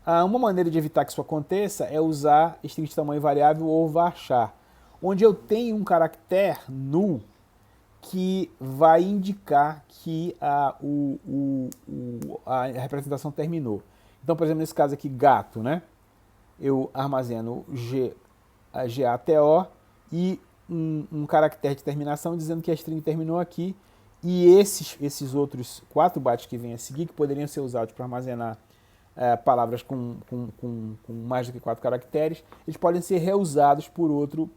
Uma maneira de evitar que isso aconteça é usar string de tamanho variável ou varchar, onde eu tenho um caractere null que vai indicar que a representação terminou. Então, por exemplo, nesse caso aqui, gato, né? Eu armazeno GATO e um caractere de terminação dizendo que a string terminou aqui, e esses outros 4 bytes que vêm a seguir, que poderiam ser usados para armazenar palavras com mais do que 4 caracteres, eles podem ser reusados por outro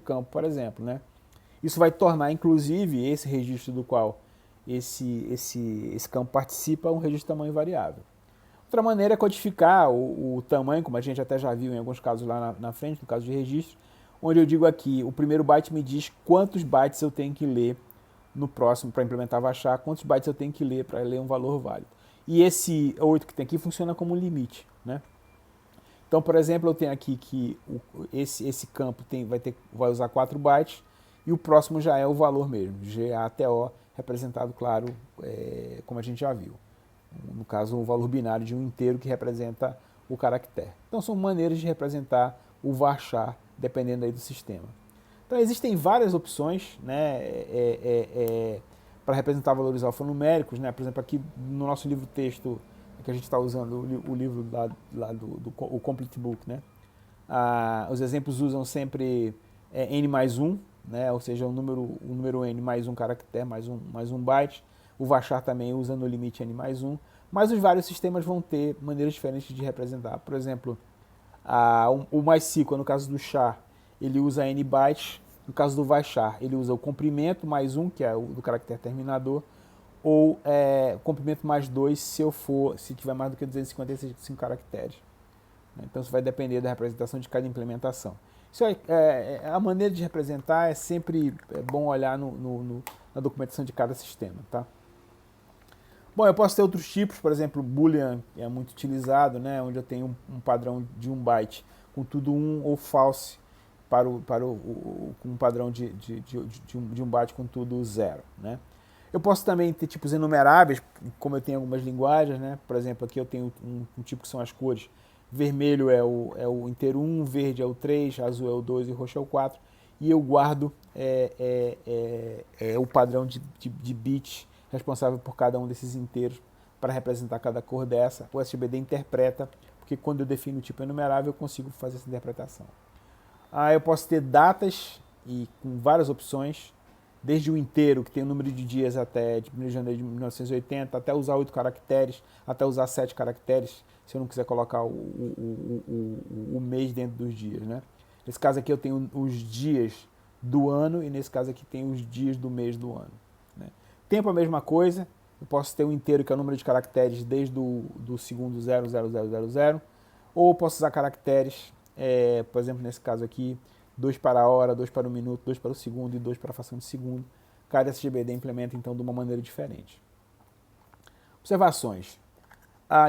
campo, por exemplo. Né? Isso vai tornar, inclusive, esse registro do qual esse campo participa um registro de tamanho variável. Outra maneira é codificar o tamanho, como a gente até já viu em alguns casos lá na frente, no caso de registro, onde eu digo aqui, o primeiro byte me diz quantos bytes eu tenho que ler no próximo para implementar varchar, quantos bytes eu tenho que ler para ler um valor válido. E esse 8 que tem aqui funciona como limite. Né? Então, por exemplo, eu tenho aqui que esse campo vai usar 4 bytes, e o próximo já é o valor mesmo, GATO, representado, claro, como a gente já viu. No caso, o valor binário de um inteiro que representa o caractere. Então, são maneiras de representar o varchar, dependendo aí do sistema. Então, existem várias opções, né, para representar valores alfanuméricos. Né? Por exemplo, aqui no nosso livro-texto, que a gente está usando, o livro lá o Complete Book, né? Os exemplos usam sempre n mais 1, né? Ou seja, o número n mais um caractere, mais um byte. O varchar também usa no limite n mais 1, mas os vários sistemas vão ter maneiras diferentes de representar. Por exemplo, o MySQL, no caso do char, ele usa n bytes. No caso do varchar, ele usa o comprimento mais 1, que é o do caractere terminador, ou comprimento mais 2 se tiver mais do que 255 caracteres. Então isso vai depender da representação de cada implementação. Isso a maneira de representar é sempre bom olhar na documentação de cada sistema. Tá? Bom, eu posso ter outros tipos, por exemplo, Boolean, que é muito utilizado, né, onde eu tenho um padrão de 1 byte com tudo 1 ou false para um padrão de 1 byte com tudo 0. Né? Eu posso também ter tipos enumeráveis, como eu tenho algumas linguagens, né? Por exemplo, aqui eu tenho um tipo que são as cores. Vermelho é o inteiro 1, verde é o 3, azul é o 2 e roxo é o 4. E eu guardo o padrão de bits responsável por cada um desses inteiros para representar cada cor dessa. O SGBD interpreta, porque quando eu defino o tipo enumerável eu consigo fazer essa interpretação. Eu posso ter datas e com várias opções, desde o inteiro, que tem o número de dias até de 1 de janeiro de 1980, até usar 8 caracteres, até usar 7 caracteres, se eu não quiser colocar o mês dentro dos dias. Né? Nesse caso aqui eu tenho os dias do ano, e nesse caso aqui tem os dias do mês do ano. Né? Tempo é a mesma coisa, eu posso ter um inteiro que é o número de caracteres desde do segundo 00000, ou eu posso usar caracteres, por exemplo, nesse caso aqui, 2 para a hora, 2 para o minuto, 2 para o segundo e 2 para a fração de segundo. Cada SGBD implementa, então, de uma maneira diferente. Observações.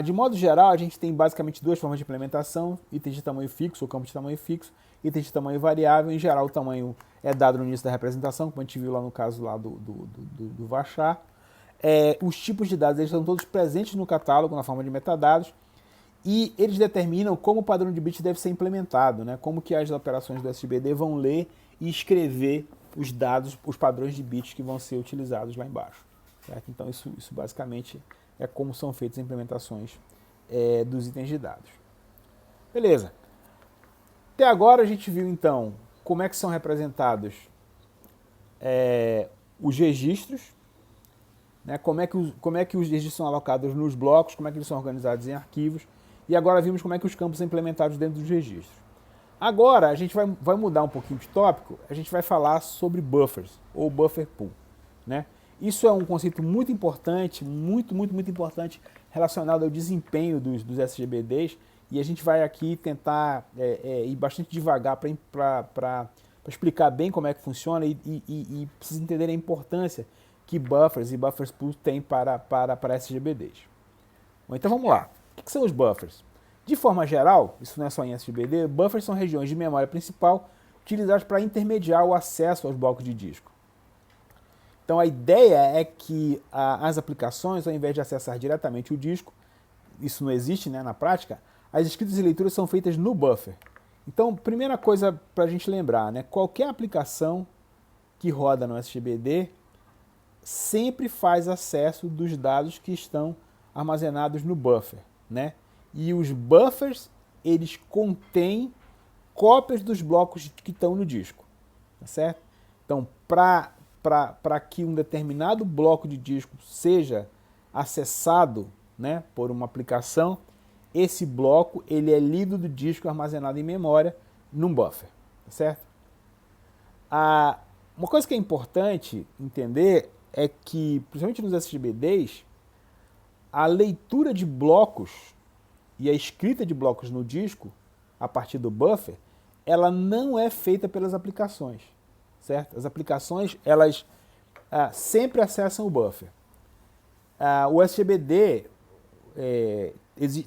De modo geral, a gente tem basicamente duas formas de implementação: itens de tamanho fixo ou campo de tamanho fixo, itens de tamanho variável. Em geral, o tamanho é dado no início da representação, como a gente viu lá no caso lá do Varchar. Os tipos de dados eles estão todos presentes no catálogo na forma de metadados, e eles determinam como o padrão de bits deve ser implementado, né? Como que as operações do SGBD vão ler e escrever os dados, os padrões de bits que vão ser utilizados lá embaixo. Certo? Então isso basicamente é como são feitas as implementações dos itens de dados. Beleza. Até agora a gente viu então como é que são representados os registros, né? Como é que os registros são alocados nos blocos, como é que eles são organizados em arquivos, e agora vimos como é que os campos são implementados dentro dos registros. Agora a gente vai mudar um pouquinho de tópico, a gente vai falar sobre buffers, ou buffer pool, né? Isso é um conceito muito importante, muito importante, relacionado ao desempenho dos SGBDs, e a gente vai aqui tentar ir bastante devagar para explicar bem como é que funciona e precisa entender a importância que buffers e buffers pools têm para SGBDs. Bom, então vamos lá. O que são os buffers? De forma geral, isso não é só em SGBD, buffers são regiões de memória principal utilizadas para intermediar o acesso aos blocos de disco. Então a ideia é que as aplicações, ao invés de acessar diretamente o disco, isso não existe, né, na prática, as escritas e leituras são feitas no buffer. Então, primeira coisa para a gente lembrar, né, qualquer aplicação que roda no SGBD sempre faz acesso dos dados que estão armazenados no buffer, né? E os buffers, eles contêm cópias dos blocos que estão no disco, tá certo? Então, para que um determinado bloco de disco seja acessado, né, por uma aplicação, esse bloco ele é lido do disco armazenado em memória num buffer, tá certo? Uma coisa que é importante entender é que, principalmente nos SGBDs, a leitura de blocos e a escrita de blocos no disco, a partir do buffer, ela não é feita pelas aplicações, certo? As aplicações, elas sempre acessam o buffer. O SGBD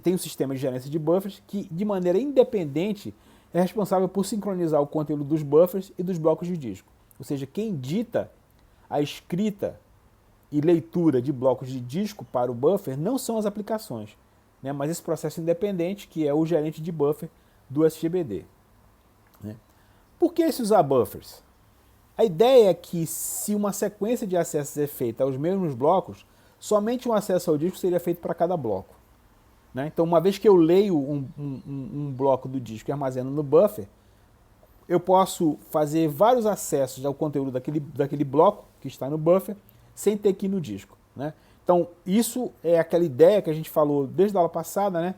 tem um sistema de gerência de buffers que, de maneira independente, é responsável por sincronizar o conteúdo dos buffers e dos blocos de disco. Ou seja, quem dita a escrita e leitura de blocos de disco para o buffer não são as aplicações, né, mas esse processo independente que é o gerente de buffer do SGBD. Né? Por que se usar buffers? A ideia é que se uma sequência de acessos é feita aos mesmos blocos, somente um acesso ao disco seria feito para cada bloco. Né? Então, uma vez que eu leio um bloco do disco e armazeno no buffer, eu posso fazer vários acessos ao conteúdo daquele bloco que está no buffer, sem ter que ir no disco. Né? Então, isso é aquela ideia que a gente falou desde a aula passada, né?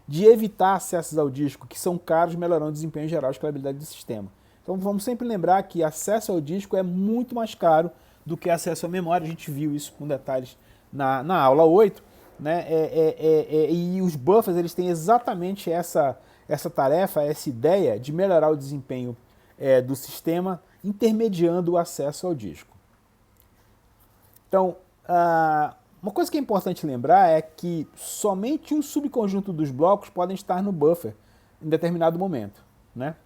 De evitar acessos ao disco que são caros, melhorando o desempenho geral e escalabilidade do sistema. Então, vamos sempre lembrar que acesso ao disco é muito mais caro do que acesso à memória. A gente viu isso com detalhes na aula 8. Né? E os buffers eles têm exatamente essa tarefa, essa ideia de melhorar o desempenho do sistema, intermediando o acesso ao disco. Então, uma coisa que é importante lembrar é que somente um subconjunto dos blocos podem estar no buffer em determinado momento. Né?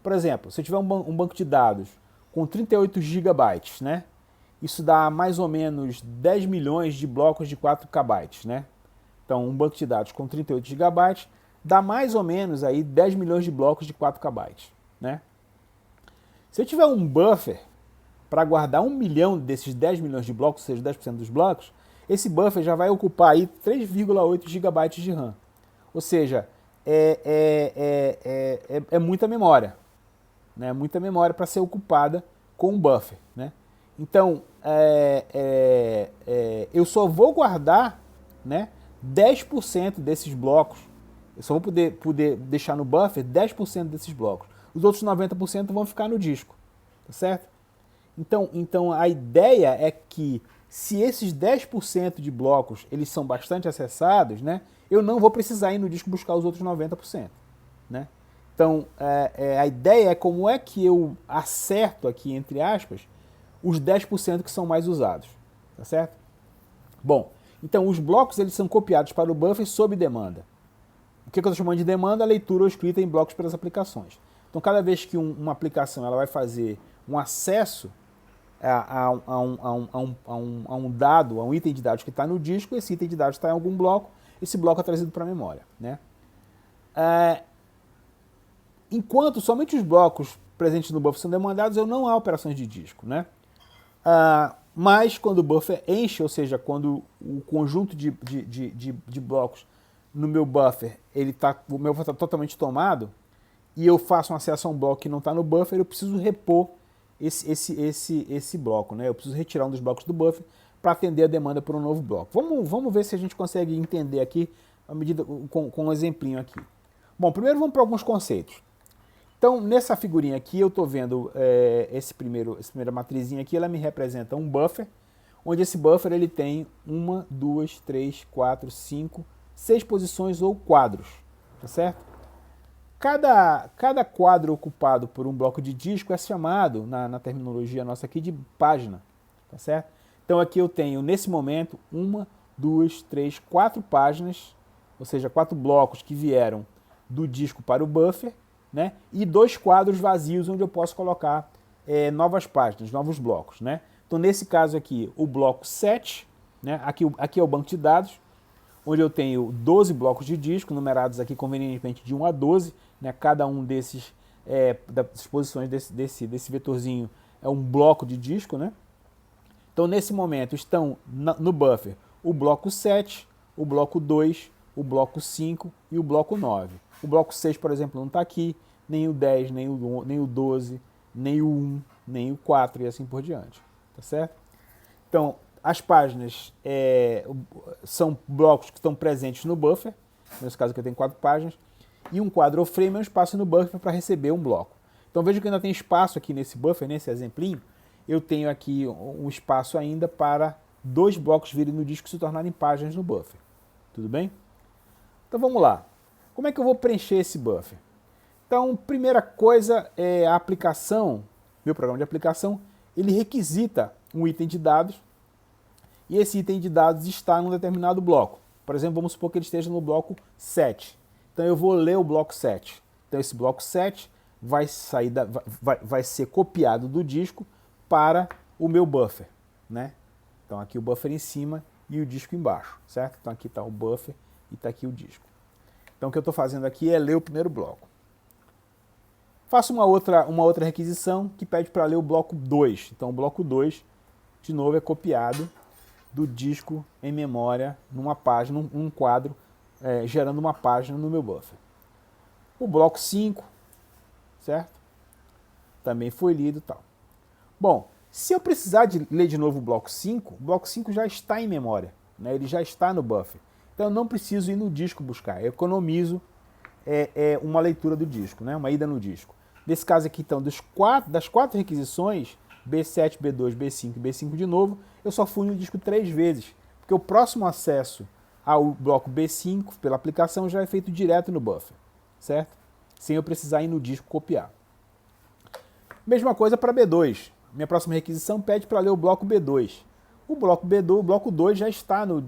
Por exemplo, se eu tiver um banco de dados com 38 GB, né? Isso dá mais ou menos 10 milhões de blocos de 4 KB. Né? Então, um banco de dados com 38 GB dá mais ou menos aí 10 milhões de blocos de 4 KB. Né? Se eu tiver um buffer para guardar 1 milhão desses 10 milhões de blocos, ou seja, 10% dos blocos, esse buffer já vai ocupar aí 3,8 GB de RAM. Ou seja, é muita memória. Né? Muita memória para ser ocupada com um buffer. Né? Então, eu só vou guardar, né, 10% desses blocos. Eu só vou poder deixar no buffer 10% desses blocos. Os outros 90% vão ficar no disco. Tá certo? Então, a ideia é que se esses 10% de blocos eles são bastante acessados, né, eu não vou precisar ir no disco buscar os outros 90%. Né? Então, a ideia é como é que eu acerto aqui, entre aspas, os 10% que são mais usados. Tá certo? Bom, então os blocos eles são copiados para o buffer sob demanda. O que eu estou chamando de demanda? A leitura ou escrita em blocos pelas aplicações. Então, cada vez que uma aplicação ela vai fazer um acesso a um dado, a um item de dados que está no disco, esse item de dados está em algum bloco, esse bloco é trazido para a memória. Né? Enquanto somente os blocos presentes no buffer são demandados, eu não há operações de disco. Né? Mas quando o buffer enche, ou seja, quando o conjunto de blocos no meu buffer, o meu buffer está totalmente tomado, e eu faço um acesso a um bloco que não está no buffer, eu preciso repor esse bloco. Né? Eu preciso retirar um dos blocos do buffer para atender a demanda por um novo bloco. Vamos ver se a gente consegue entender aqui a medida, com um exemplinho aqui. Bom, primeiro vamos para alguns conceitos. Então, nessa figurinha aqui, eu estou vendo essa primeira matrizinha aqui, ela me representa um buffer, onde esse buffer ele tem 1, 2, 3, 4, 5, 6 posições ou quadros, tá certo? Cada quadro ocupado por um bloco de disco é chamado, na terminologia nossa aqui, de página, tá certo? Então aqui eu tenho, nesse momento, 1, 2, 3, 4 páginas, ou seja, 4 blocos que vieram do disco para o buffer, né? E 2 quadros vazios onde eu posso colocar novas páginas, novos blocos. Né? Então, nesse caso aqui, o bloco 7, né? aqui é o banco de dados, onde eu tenho 12 blocos de disco, numerados aqui convenientemente de 1 a 12, né? Cada um das posições desse vetorzinho é um bloco de disco. Né? Então, nesse momento, estão no buffer o bloco 7, o bloco 2, o bloco 5 e o bloco 9. O bloco 6, por exemplo, não está aqui, nem o 10, nem o 12, nem o 1, nem o 4 e assim por diante. Tá certo? Então, as páginas são blocos que estão presentes no buffer, nesse caso aqui eu tenho 4 páginas, e um quadro ou frame é um espaço no buffer para receber um bloco. Então veja que ainda tem espaço aqui nesse buffer, nesse exemplinho, eu tenho aqui um espaço ainda para 2 blocos virem no disco e se tornarem páginas no buffer. Tudo bem? Então vamos lá. Como é que eu vou preencher esse buffer? Então, primeira coisa é a aplicação, meu programa de aplicação, ele requisita um item de dados e esse item de dados está num determinado bloco. Por exemplo, vamos supor que ele esteja no bloco 7. Então eu vou ler o bloco 7. Então esse bloco 7 vai ser copiado do disco para o meu buffer. Né? Então aqui o buffer em cima e o disco embaixo. Certo? Então aqui está o buffer e está aqui o disco. Então o que eu estou fazendo aqui é ler o primeiro bloco. Faço uma outra requisição que pede para ler o bloco 2. Então o bloco 2, de novo, é copiado do disco em memória numa página, num quadro, gerando uma página no meu buffer. O bloco 5, certo? Também foi lido e tal. Bom, se eu precisar de ler de novo o bloco 5 já está em memória, né? Ele já está no buffer. Então eu não preciso ir no disco buscar, eu economizo uma leitura do disco, né? Uma ida no disco. Nesse caso aqui, então, das 4 requisições, B7, B2, B5 e B5 de novo, eu só fui no disco 3 vezes, porque o próximo acesso ao bloco B5 pela aplicação já é feito direto no buffer, certo? Sem eu precisar ir no disco copiar. Mesma coisa para B2. Minha próxima requisição pede para ler o bloco B2. O bloco 2 já está no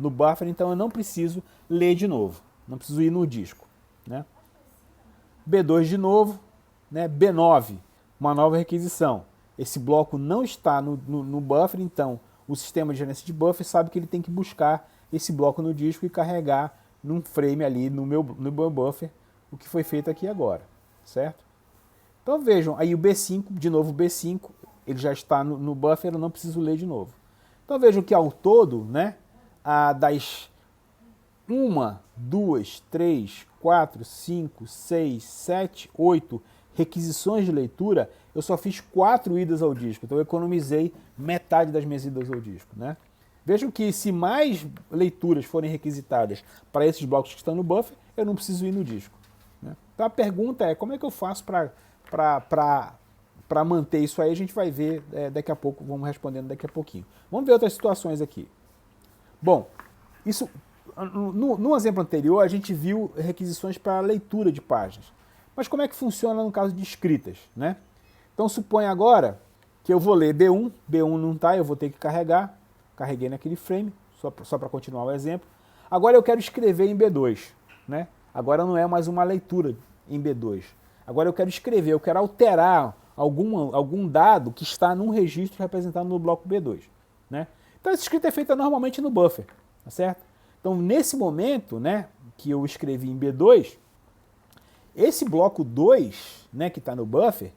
buffer, então eu não preciso ler de novo. Não preciso ir no disco. Né? B2 de novo, né? B9, uma nova requisição. Esse bloco não está no buffer, então o sistema de gerência de buffer sabe que ele tem que buscar esse bloco no disco e carregar num frame ali no meu buffer, o que foi feito aqui agora. Certo? Então vejam, aí o B5, de novo o B5, ele já está no buffer, eu não preciso ler de novo. Então vejam que ao todo, né, das 1, 2, 3, 4, 5, 6, 7, 8 requisições de leitura, eu só fiz 4 idas ao disco. Então eu economizei metade das minhas idas ao disco. Né? Vejam que se mais leituras forem requisitadas para esses blocos que estão no buffer, eu não preciso ir no disco. Né? Então a pergunta é, como é que eu faço para para manter isso aí, a gente vai ver daqui a pouco, vamos respondendo daqui a pouquinho. Vamos ver outras situações aqui. Bom, isso, no exemplo anterior, a gente viu requisições para leitura de páginas. Mas como é que funciona no caso de escritas, né? Então suponha agora que eu vou ler B1, B1 não está, eu vou ter que carregar, carreguei naquele frame, só para continuar o exemplo. Agora eu quero escrever em B2, né? Agora não é mais uma leitura em B2. Agora eu quero escrever, eu quero alterar algum dado que está num registro representado no bloco B2, né? Então essa escrita é feita normalmente no buffer, tá certo? Então nesse momento, né, que eu escrevi em B2, esse bloco 2, né, que está no buffer,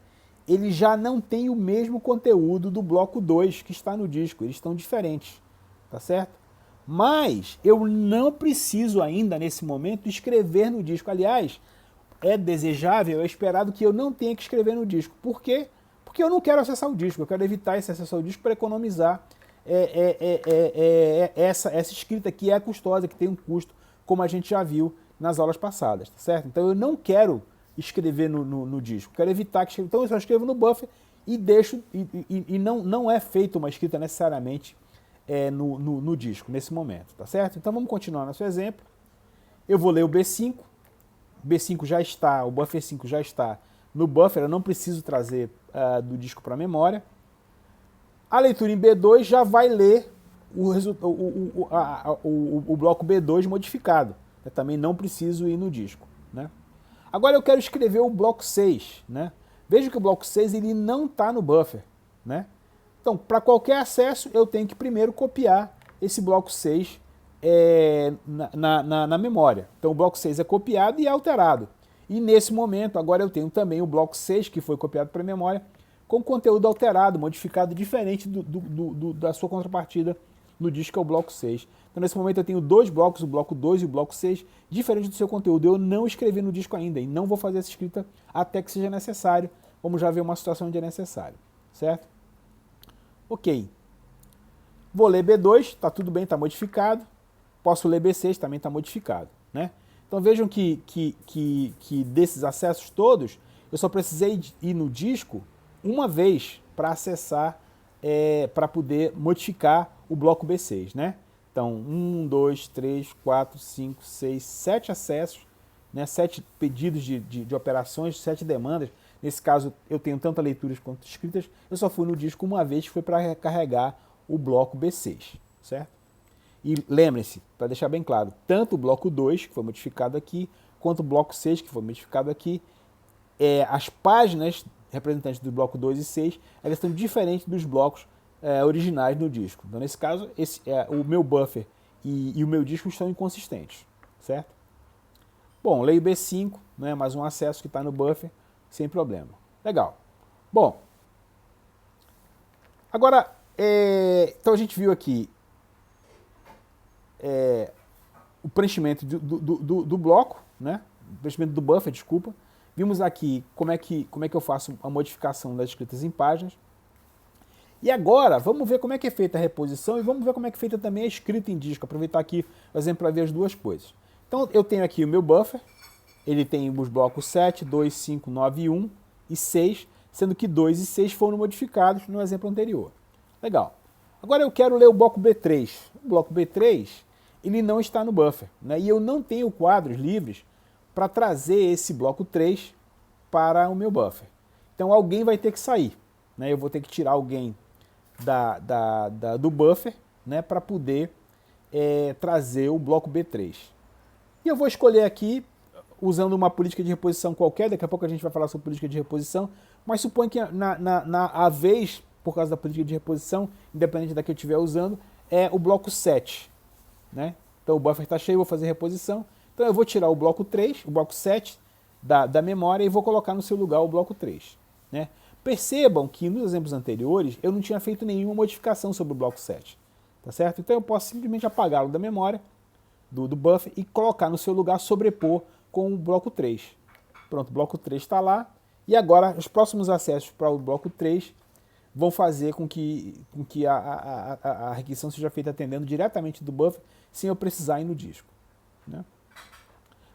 ele já não tem o mesmo conteúdo do bloco 2 que está no disco, eles estão diferentes, tá certo? Mas eu não preciso ainda, nesse momento, escrever no disco. Aliás, é desejável, é esperado que eu não tenha que escrever no disco. Por quê? Porque eu não quero acessar o disco, eu quero evitar esse acesso ao disco para economizar essa escrita que é custosa, que tem um custo, como a gente já viu nas aulas passadas, tá certo? Então eu não quero escrever no disco, quero evitar que escreva. Então eu só escrevo no buffer e deixo, e não é feita uma escrita necessariamente no disco, nesse momento, tá certo? Então vamos continuar nosso exemplo. Eu vou ler o B5, B5 já está, o buffer 5 já está no buffer, eu não preciso trazer do disco para a memória. A leitura em B2 já vai ler o bloco B2 modificado. Eu também não preciso ir no disco, né? Agora eu quero escrever o bloco 6, né? Veja que o bloco 6 ele não está no buffer, né? Então, para qualquer acesso, eu tenho que primeiro copiar esse bloco 6 na memória. Então o bloco 6 é copiado e é alterado. E nesse momento, agora eu tenho também o bloco 6, que foi copiado para a memória, com conteúdo alterado, modificado, diferente da sua contrapartida no disco, que é o bloco 6. Então nesse momento eu tenho dois blocos, o bloco 2 e o bloco 6, diferentes do seu conteúdo. Eu não escrevi no disco ainda e não vou fazer essa escrita até que seja necessário. Vamos já ver uma situação onde é necessário, certo? Ok. Vou ler B2, está tudo bem, está modificado. Posso ler B6, também está modificado, né? Então vejam que desses acessos todos, eu só precisei ir no disco uma vez para acessar, para poder modificar o bloco B6, né? Então, 1, 2, 3, 4, 5, 6, 7 acessos, né? 7 pedidos de operações, 7 demandas. Nesse caso, eu tenho tanto leituras quanto escritas. Eu só fui no disco uma vez, que foi para recarregar o bloco B6, certo? E lembrem-se, para deixar bem claro, tanto o bloco 2, que foi modificado aqui, quanto o bloco 6, que foi modificado aqui, as páginas representantes do bloco 2 e 6, elas estão diferentes dos blocos originais do disco. Então, nesse caso, o meu buffer e o meu disco estão inconsistentes, certo? Bom, leio B5, né, mais um acesso que está no buffer, sem problema. Legal. Bom, agora, então a gente viu aqui o preenchimento do bloco, né? O preenchimento do buffer, desculpa. Vimos aqui como é que eu faço a modificação das escritas em páginas. E agora, vamos ver como é que é feita a reposição e vamos ver como é que é feita também a escrita em disco. Aproveitar aqui o exemplo para ver as duas coisas. Então, eu tenho aqui o meu buffer. Ele tem os blocos 7, 2, 5, 9, 1 e 6, sendo que 2 e 6 foram modificados no exemplo anterior. Legal. Agora eu quero ler o bloco B3. O bloco B3, ele não está no buffer, né? E eu não tenho quadros livres para trazer esse bloco 3 para o meu buffer. Então alguém vai ter que sair, né? Eu vou ter que tirar alguém do buffer, né, para poder trazer o bloco B3. E eu vou escolher aqui, usando uma política de reposição qualquer, daqui a pouco a gente vai falar sobre política de reposição, mas suponho que a vez, por causa da política de reposição, independente da que eu estiver usando, é o bloco 7. Né? Então o buffer está cheio, eu vou fazer reposição. Então eu vou tirar o bloco 3, o bloco 7 da memória e vou colocar no seu lugar o bloco 3. Né? Percebam que nos exemplos anteriores eu não tinha feito nenhuma modificação sobre o bloco 7. Tá certo? Então eu posso simplesmente apagá-lo da memória, do buffer, e colocar no seu lugar, sobrepor com o bloco 3. Pronto, o bloco 3 está lá. E agora os próximos acessos para o bloco 3 vão fazer com que a requisição seja feita atendendo diretamente do buffer, sem eu precisar ir no disco. Né?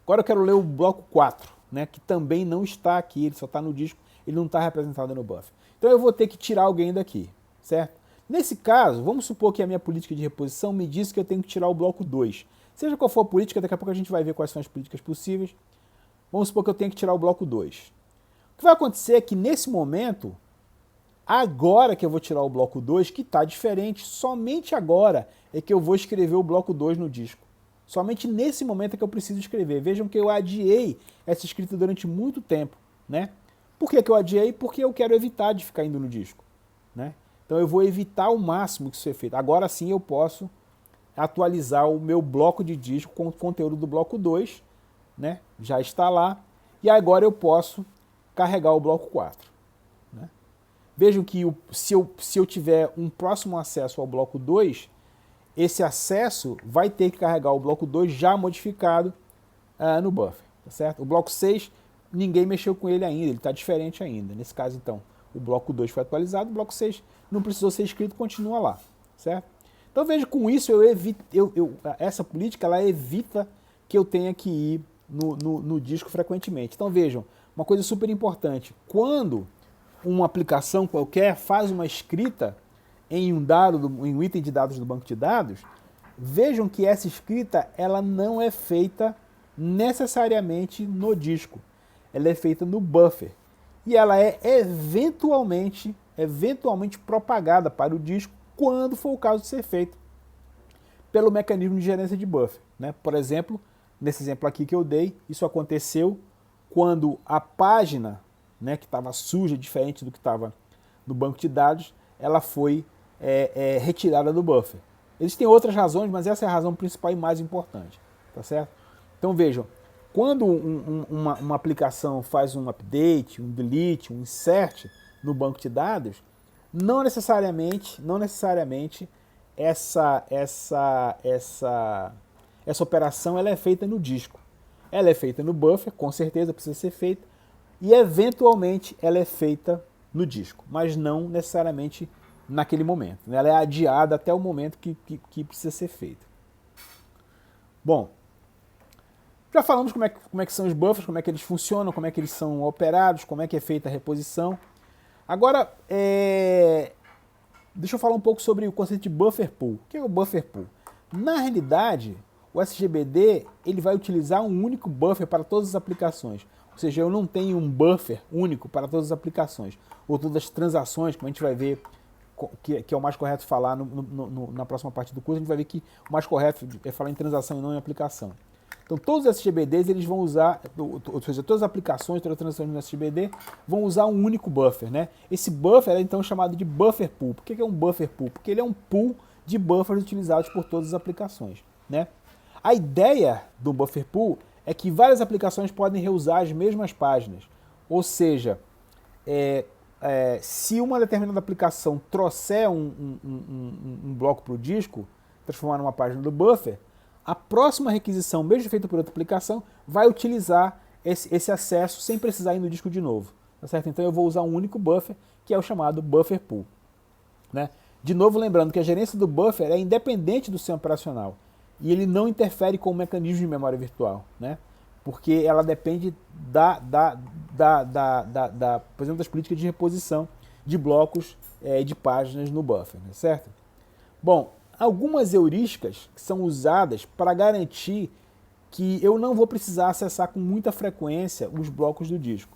Agora eu quero ler o bloco 4. né, que também não está aqui, ele só está no disco, ele não está representado no buffer. Então eu vou ter que tirar alguém daqui, certo? Nesse caso, vamos supor que a minha política de reposição me diz que eu tenho que tirar o bloco 2. Seja qual for a política, daqui a pouco a gente vai ver quais são as políticas possíveis. Vamos supor que eu tenho que tirar o bloco 2. O que vai acontecer é que nesse momento, agora que eu vou tirar o bloco 2, que está diferente, somente agora é que eu vou escrever o bloco 2 no disco. Somente nesse momento é que eu preciso escrever. Vejam que eu adiei essa escrita durante muito tempo, né? Por que eu adiei? Porque eu quero evitar de ficar indo no disco, né? Então eu vou evitar ao máximo que isso seja feito. Agora sim eu posso atualizar o meu bloco de disco com o conteúdo do bloco 2, né? Já está lá. E agora eu posso carregar o bloco 4. Né? Vejam que se eu tiver um próximo acesso ao bloco 2, esse acesso vai ter que carregar o bloco 2 já modificado no buffer. Tá certo? O bloco 6, ninguém mexeu com ele ainda, ele está diferente ainda. Nesse caso, então, o bloco 2 foi atualizado, o bloco 6 não precisou ser escrito, continua lá. Certo? Então veja, com isso essa política ela evita que eu tenha que ir no disco frequentemente. Então vejam, uma coisa super importante, quando uma aplicação qualquer faz uma escrita em um item de dados do banco de dados, vejam que essa escrita ela não é feita necessariamente no disco, ela é feita no buffer. E ela é eventualmente propagada para o disco quando for o caso de ser feito pelo mecanismo de gerência de buffer. Né? Por exemplo, nesse exemplo aqui que eu dei, isso aconteceu quando a página, né, que estava suja, diferente do que estava no banco de dados, ela foi retirada do buffer. Existem outras razões, mas essa é a razão principal e mais importante. Tá certo? Então vejam, quando uma aplicação faz um update, um delete, um insert no banco de dados, não necessariamente essa operação ela é feita no disco. Ela é feita no buffer, com certeza precisa ser feita, e eventualmente ela é feita no disco, mas não necessariamente naquele momento. Ela é adiada até o momento que precisa ser feita. Bom, já falamos como é que são os buffers, como é que eles funcionam, como é que eles são operados, como é que é feita a reposição. Agora, deixa eu falar um pouco sobre o conceito de buffer pool. O que é o buffer pool? Na realidade, o SGBD ele vai utilizar um único buffer para todas as aplicações. Ou seja, eu não tenho um buffer único para todas as aplicações. Ou todas as transações, como a gente vai ver, que é o mais correto falar na próxima parte do curso, a gente vai ver que o mais correto é falar em transação e não em aplicação. Então todos os SGBDs eles vão usar, ou seja, todas as aplicações, todas as transações no SGBD vão usar um único buffer, né? Esse buffer é então chamado de buffer pool. Por que é um buffer pool? Porque ele é um pool de buffers utilizados por todas as aplicações, né? A ideia do buffer pool é que várias aplicações podem reusar as mesmas páginas. Ou seja, se uma determinada aplicação trouxer um bloco para o disco, transformar numa página do buffer, a próxima requisição, mesmo feita por outra aplicação, vai utilizar esse acesso sem precisar ir no disco de novo. Tá certo? Então eu vou usar um único buffer, que é o chamado buffer pool. Né? De novo, lembrando que a gerência do buffer é independente do sistema operacional e ele não interfere com o mecanismo de memória virtual, né? Porque ela depende por exemplo, das políticas de reposição de blocos de páginas no buffer, né? Certo? Bom, algumas heurísticas que são usadas para garantir que eu não vou precisar acessar com muita frequência os blocos do disco.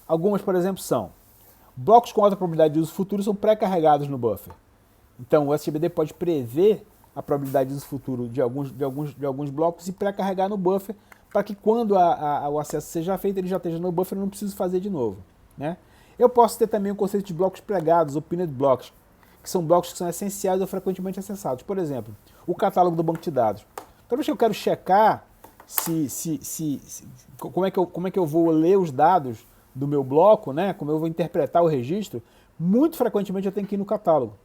Algumas, por exemplo, são blocos com alta probabilidade de uso futuro são pré-carregados no buffer. Então o SGBD pode prever a probabilidade de uso futuro de alguns blocos e pré-carregar no buffer para que quando o acesso seja feito ele já esteja no buffer e não preciso fazer de novo. Né? Eu posso ter também o conceito de blocos pregados, ou pinned blocks, que são blocos que são essenciais ou frequentemente acessados. Por exemplo, o catálogo do banco de dados. Toda vez que eu quero checar como é que eu vou ler os dados do meu bloco, né? Como eu vou interpretar o registro, muito frequentemente eu tenho que ir no catálogo.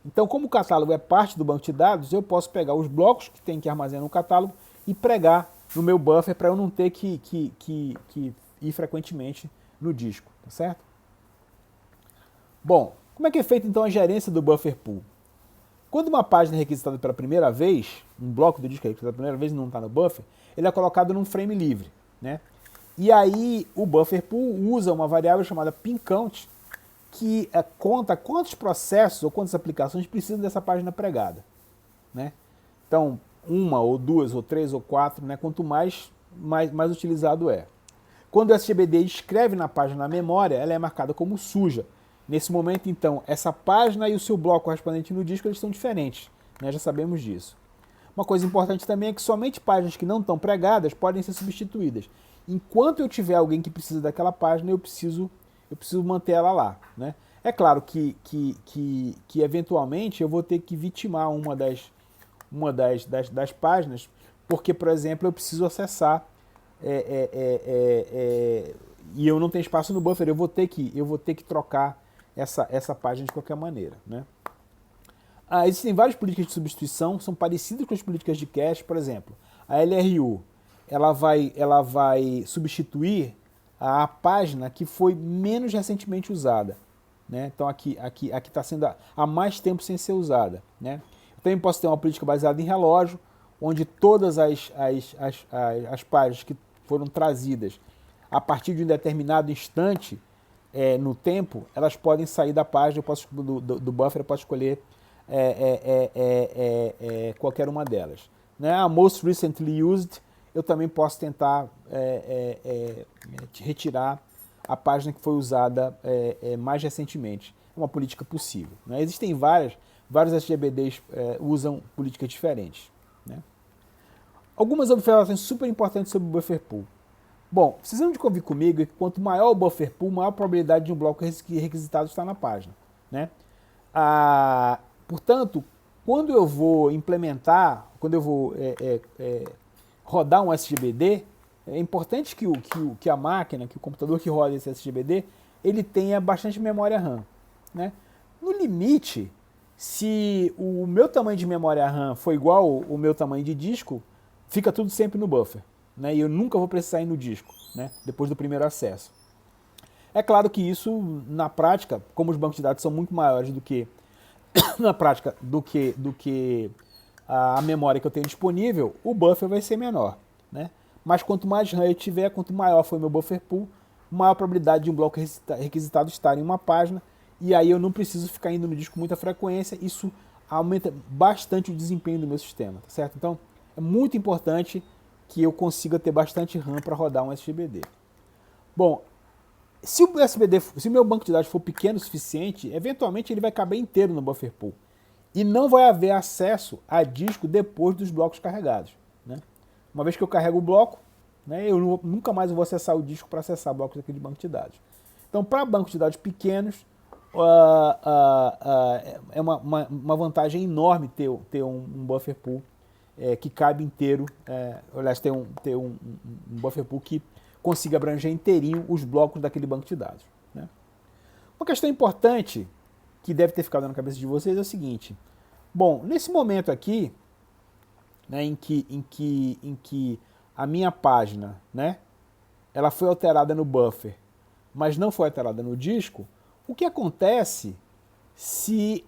Então, como o catálogo é parte do banco de dados, eu posso pegar os blocos que tem que armazenar no catálogo e pregar no meu buffer para eu não ter que ir frequentemente no disco, tá certo? Bom, como é que é feita então a gerência do buffer pool? Quando uma página é requisitada pela primeira vez, um bloco do disco é requisitado pela primeira vez e não está no buffer, ele é colocado num frame livre, né? E aí o buffer pool usa uma variável chamada pin count, que conta quantos processos ou quantas aplicações precisam dessa página pregada, né? Então, uma ou duas ou três ou quatro, né? Quanto mais utilizado é. Quando o SGBD escreve na página na memória, ela é marcada como suja. Nesse momento, então, essa página e o seu bloco correspondente no disco eles são diferentes, né? Já sabemos disso. Uma coisa importante também é que somente páginas que não estão pregadas podem ser substituídas. Enquanto eu tiver alguém que precisa daquela página, eu preciso manter ela lá, né? É claro que eventualmente eu vou ter que vitimar uma das páginas, porque, por exemplo, eu preciso acessar e eu não tenho espaço no buffer, eu vou ter que trocar essa página de qualquer maneira, né? Existem várias políticas de substituição, são parecidas com as políticas de cache, por exemplo. A LRU, ela vai substituir a página que foi menos recentemente usada, né? Então aqui está sendo há mais tempo sem ser usada, né? Eu também posso ter uma política baseada em relógio, onde todas as páginas que foram trazidas a partir de um determinado instante no tempo, elas podem sair da página, do buffer, eu posso escolher qualquer uma delas, né? A most recently used, eu também posso tentar retirar a página que foi usada mais recentemente. É uma política possível, né? Existem vários SGBDs usam políticas diferentes, né? Algumas observações super importantes sobre o buffer pool. Bom, precisam de convir comigo que quanto maior o buffer pool, maior a probabilidade de um bloco requisitado estar na página, né? Portanto, quando eu vou implementar, quando eu vou rodar um SGBD, é importante que a máquina, que o computador que roda esse SGBD, ele tenha bastante memória RAM, né? No limite, se o meu tamanho de memória RAM for igual ao meu tamanho de disco, fica tudo sempre no buffer, né? E eu nunca vou precisar ir no disco, né? Depois do primeiro acesso. É claro que isso, na prática, como os bancos de dados são muito maiores do que na prática do que a memória que eu tenho disponível, o buffer vai ser menor, né? Mas quanto mais RAM eu tiver, quanto maior for o meu buffer pool, maior a probabilidade de um bloco requisitado estar em uma página, e aí eu não preciso ficar indo no disco com muita frequência. Isso aumenta bastante o desempenho do meu sistema, tá certo? Então é muito importante que eu consiga ter bastante RAM para rodar um SGBD. Bom, se o meu banco de dados for pequeno o suficiente, eventualmente ele vai caber inteiro no buffer pool. E não vai haver acesso a disco depois dos blocos carregados, né? Uma vez que eu carrego o bloco, né, eu nunca mais vou acessar o disco para acessar blocos daquele banco de dados. Então, para bancos de dados pequenos, é uma vantagem enorme ter um buffer pool que cabe inteiro, aliás, ter um buffer pool que consiga abranger inteirinho os blocos daquele banco de dados, né? Uma questão importante que deve ter ficado na cabeça de vocês é o seguinte: bom, nesse momento aqui, né, em que a minha página, né, ela foi alterada no buffer, mas não foi alterada no disco, o que acontece se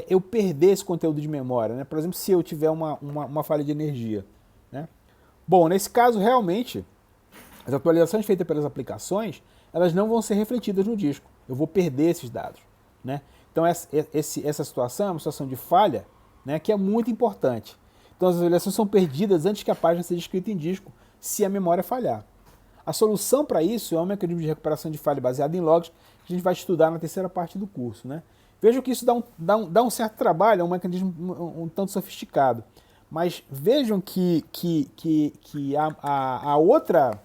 eu perder esse conteúdo de memória, né? Por exemplo, se eu tiver uma falha de energia, né? Bom, nesse caso, realmente, as atualizações feitas pelas aplicações, elas não vão ser refletidas no disco. Eu vou perder esses dados, né? Então essa situação é uma situação de falha, né, que é muito importante. Então as atualizações são perdidas antes que a página seja escrita em disco, se a memória falhar. A solução para isso é um mecanismo de recuperação de falha baseado em logs, que a gente vai estudar na terceira parte do curso, né? Vejam que isso dá um certo trabalho, é um mecanismo um tanto sofisticado. Mas vejam que a outra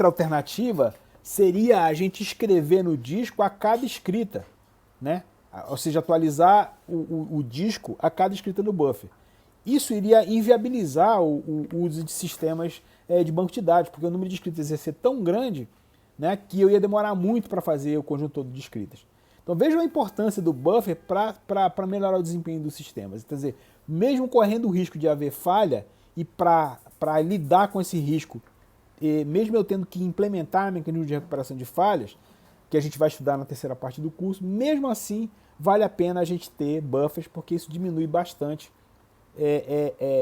alternativa seria a gente escrever no disco a cada escrita, né? Ou seja, atualizar o disco a cada escrita no buffer. Isso iria inviabilizar o uso de sistemas de banco de dados, porque o número de escritas ia ser tão grande, né, que eu ia demorar muito para fazer o conjunto todo de escritas. Então vejam a importância do buffer para melhorar o desempenho dos sistemas. Quer dizer, mesmo correndo o risco de haver falha, e para lidar com esse risco, mesmo eu tendo que implementar mecanismos de recuperação de falhas, que a gente vai estudar na terceira parte do curso, mesmo assim vale a pena a gente ter buffers, porque isso diminui bastante,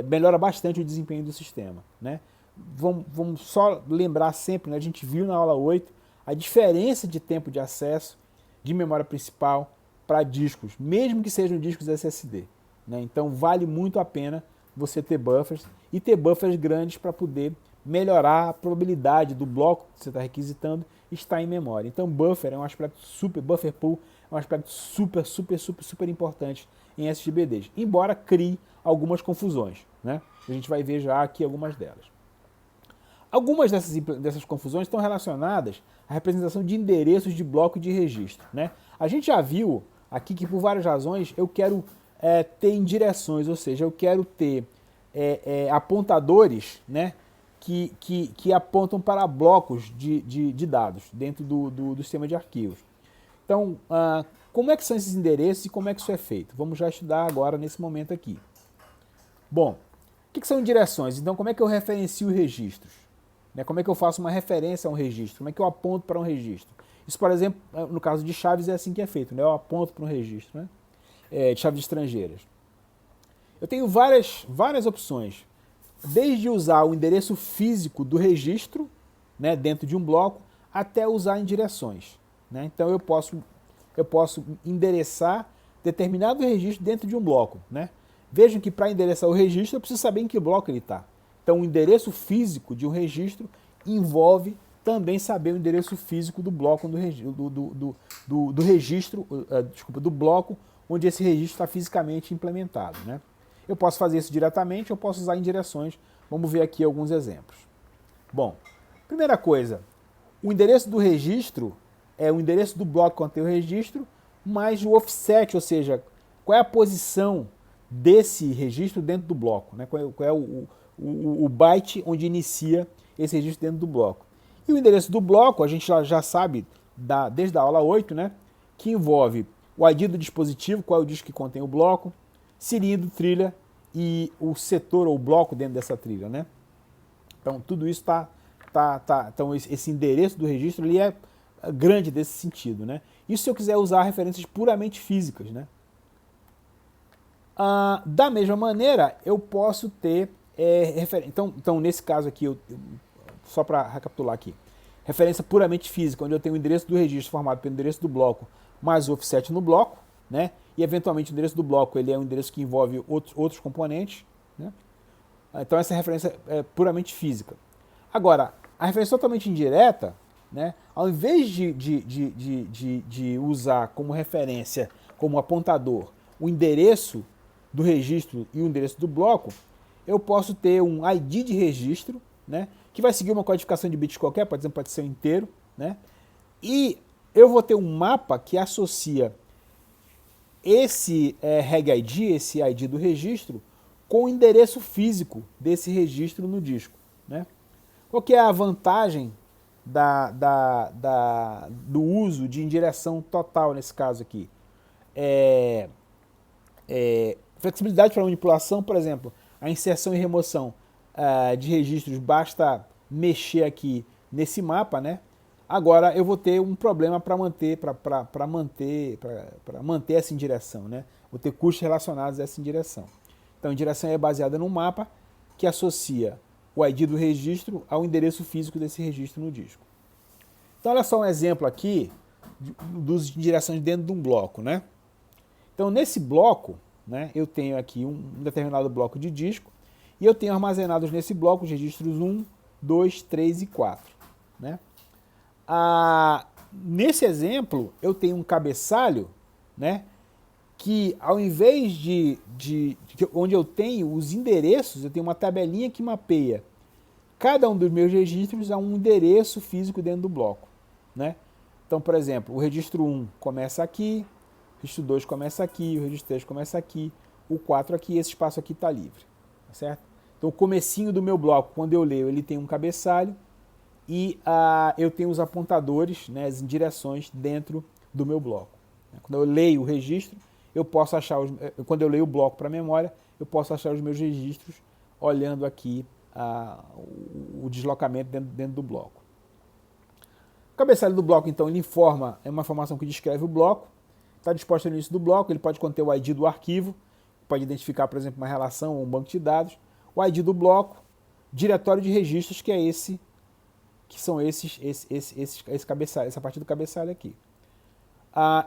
melhora bastante o desempenho do sistema, né? vamos só lembrar sempre, né, a gente viu na aula 8 a diferença de tempo de acesso de memória principal para discos, mesmo que sejam discos SSD. Né? Então vale muito a pena você ter buffers e ter buffers grandes para poder melhorar a probabilidade do bloco que você está requisitando estar em memória. Então buffer é um aspecto buffer pool é um aspecto super importante em SGBDs, embora crie algumas confusões. Né? A gente vai ver já aqui algumas delas. Algumas dessas confusões estão relacionadas à representação de endereços de bloco de registro. Né? A gente já viu aqui que por várias razões eu quero ter indireções, ou seja, eu quero ter apontadores, né, que apontam para blocos de dados dentro do sistema de arquivos. Então, como é que são esses endereços e como é que isso é feito? Vamos já estudar agora nesse momento aqui. Bom, o que são direções? Então, como é que eu referencio registros? Como é que eu faço uma referência a um registro? Como é que eu aponto para um registro? Isso, por exemplo, no caso de chaves é assim que é feito, né? Eu aponto para um registro, né? De chaves estrangeiras. Eu tenho várias opções, desde usar o endereço físico do registro, né, dentro de um bloco, até usar em direções. Né? Então eu posso endereçar determinado registro dentro de um bloco. Né? Vejam que para endereçar o registro eu preciso saber em que bloco ele está. Então o endereço físico de um registro envolve também saber o endereço físico do bloco do registro, do bloco onde esse registro está fisicamente implementado. Né? Eu posso fazer isso diretamente, eu posso usar em direções. Vamos ver aqui alguns exemplos. Bom, primeira coisa, o endereço do registro é o endereço do bloco que contém o registro, mais o offset, ou seja, qual é a posição desse registro dentro do bloco, né? Qual é o byte onde inicia esse registro dentro do bloco. E o endereço do bloco, a gente já sabe, desde a aula 8, né? Que envolve o ID do dispositivo, qual é o disco que contém o bloco, cilindro, trilha e o setor ou bloco dentro dessa trilha, né? Então tudo isso então esse endereço do registro ele é grande desse sentido, né? Isso se eu quiser usar referências puramente físicas, né? Da mesma maneira, eu posso ter então nesse caso aqui, só para recapitular aqui, referência puramente física, onde eu tenho o endereço do registro formado pelo endereço do bloco mais o offset no bloco, né? E eventualmente o endereço do bloco ele é um endereço que envolve outros componentes. Né? Então essa referência é puramente física. Agora, a referência totalmente indireta, né? Ao invés de usar como referência, como apontador, o endereço do registro e o endereço do bloco, eu posso ter um ID de registro, né? Que vai seguir uma codificação de bits qualquer, por exemplo, pode ser um inteiro, né? E eu vou ter um mapa que associa esse reg ID, esse ID do registro, com o endereço físico desse registro no disco. Né? Qual que é a vantagem do uso de indireção total nesse caso aqui? Flexibilidade para manipulação, por exemplo, a inserção e remoção de registros, basta mexer aqui nesse mapa, né? Agora eu vou ter um problema para manter essa indireção, né? Vou ter custos relacionados a essa indireção. Então a indireção é baseada num mapa que associa o ID do registro ao endereço físico desse registro no disco. Então olha só um exemplo aqui dos indireções dentro de um bloco, né? Então nesse bloco, né, eu tenho aqui um determinado bloco de disco e eu tenho armazenados nesse bloco os registros 1, 2, 3 e 4, né? Nesse exemplo, eu tenho um cabeçalho, né, que ao invés onde eu tenho os endereços, eu tenho uma tabelinha que mapeia cada um dos meus registros a um endereço físico dentro do bloco. Né? Então, por exemplo, o registro 1 começa aqui, o registro 2 começa aqui, o registro 3 começa aqui, o 4 aqui, esse espaço aqui está livre. Tá certo? Então, o comecinho do meu bloco, quando eu leio, ele tem um cabeçalho, e eu tenho os apontadores, né, as direções dentro do meu bloco. Quando eu leio o registro, eu posso achar, quando eu leio o bloco para a memória, eu posso achar os meus registros olhando aqui o deslocamento dentro do bloco. O cabeçalho do bloco, então, ele é uma informação que descreve o bloco, está disposto no início do bloco, ele pode conter o ID do arquivo, pode identificar, por exemplo, uma relação ou um banco de dados, o ID do bloco, diretório de registros, que é esse, que são esse cabeçalho, essa parte do cabeçalho aqui.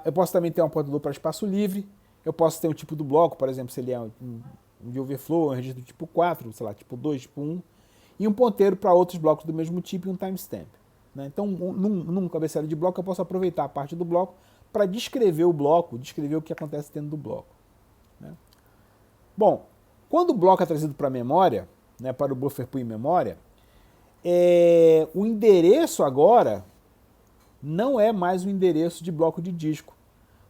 Eu posso também ter um apontador para espaço livre, eu posso ter um tipo do bloco, por exemplo, se ele é um de overflow, um registro do tipo 4, sei lá, tipo 2, tipo 1, e um ponteiro para outros blocos do mesmo tipo e um timestamp. Né? Então, num cabeçalho de bloco, eu posso aproveitar a parte do bloco para descrever o bloco, descrever o que acontece dentro do bloco. Né? Bom, quando o bloco é trazido para a memória, né, para o buffer pool em memória, o endereço agora não é mais o endereço de bloco de disco,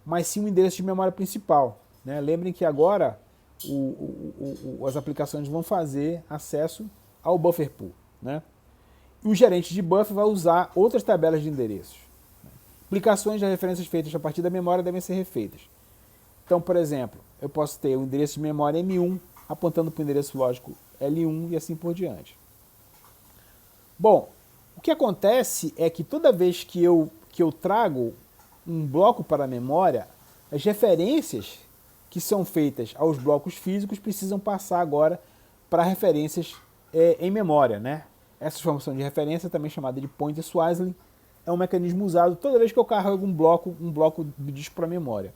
mas sim o endereço de memória principal. Né? Lembrem que agora as aplicações vão fazer acesso ao buffer pool. Né? E o gerente de buffer vai usar outras tabelas de endereços. Aplicações de referências feitas a partir da memória devem ser refeitas. Então, por exemplo, eu posso ter o endereço de memória M1 apontando para o endereço lógico L1 e assim por diante. Bom, o que acontece é que toda vez que eu trago um bloco para a memória, as referências que são feitas aos blocos físicos precisam passar agora para referências em memória. Né? Essa transformação de referência, também chamada de point swazzling, é um mecanismo usado toda vez que eu carrego um bloco do disco para a memória.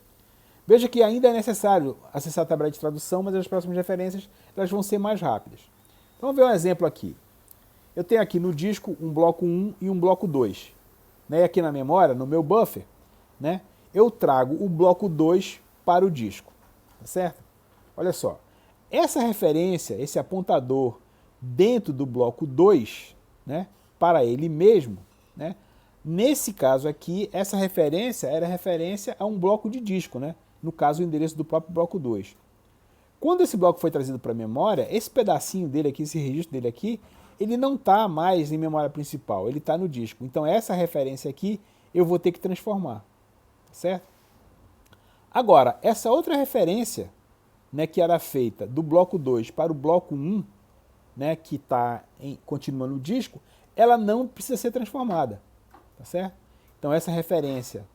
Veja que ainda é necessário acessar a tabela de tradução, mas as próximas referências elas vão ser mais rápidas. Então, vamos ver um exemplo aqui. Eu tenho aqui no disco um bloco 1 e um bloco 2. Né? E aqui na memória, no meu buffer, né, eu trago o bloco 2 para o disco. Tá certo? Olha só. Essa referência, esse apontador dentro do bloco 2, né, para ele mesmo, né, nesse caso aqui, essa referência era referência a um bloco de disco, né? No caso, o endereço do próprio bloco 2. Quando esse bloco foi trazido para a memória, esse pedacinho dele aqui, esse registro dele aqui, ele não está mais em memória principal, ele está no disco. Então essa referência aqui eu vou ter que transformar, certo? Agora, essa outra referência, né, que era feita do bloco 2 para o bloco 1, né, que está continua no disco, ela não precisa ser transformada, tá certo? Então essa referência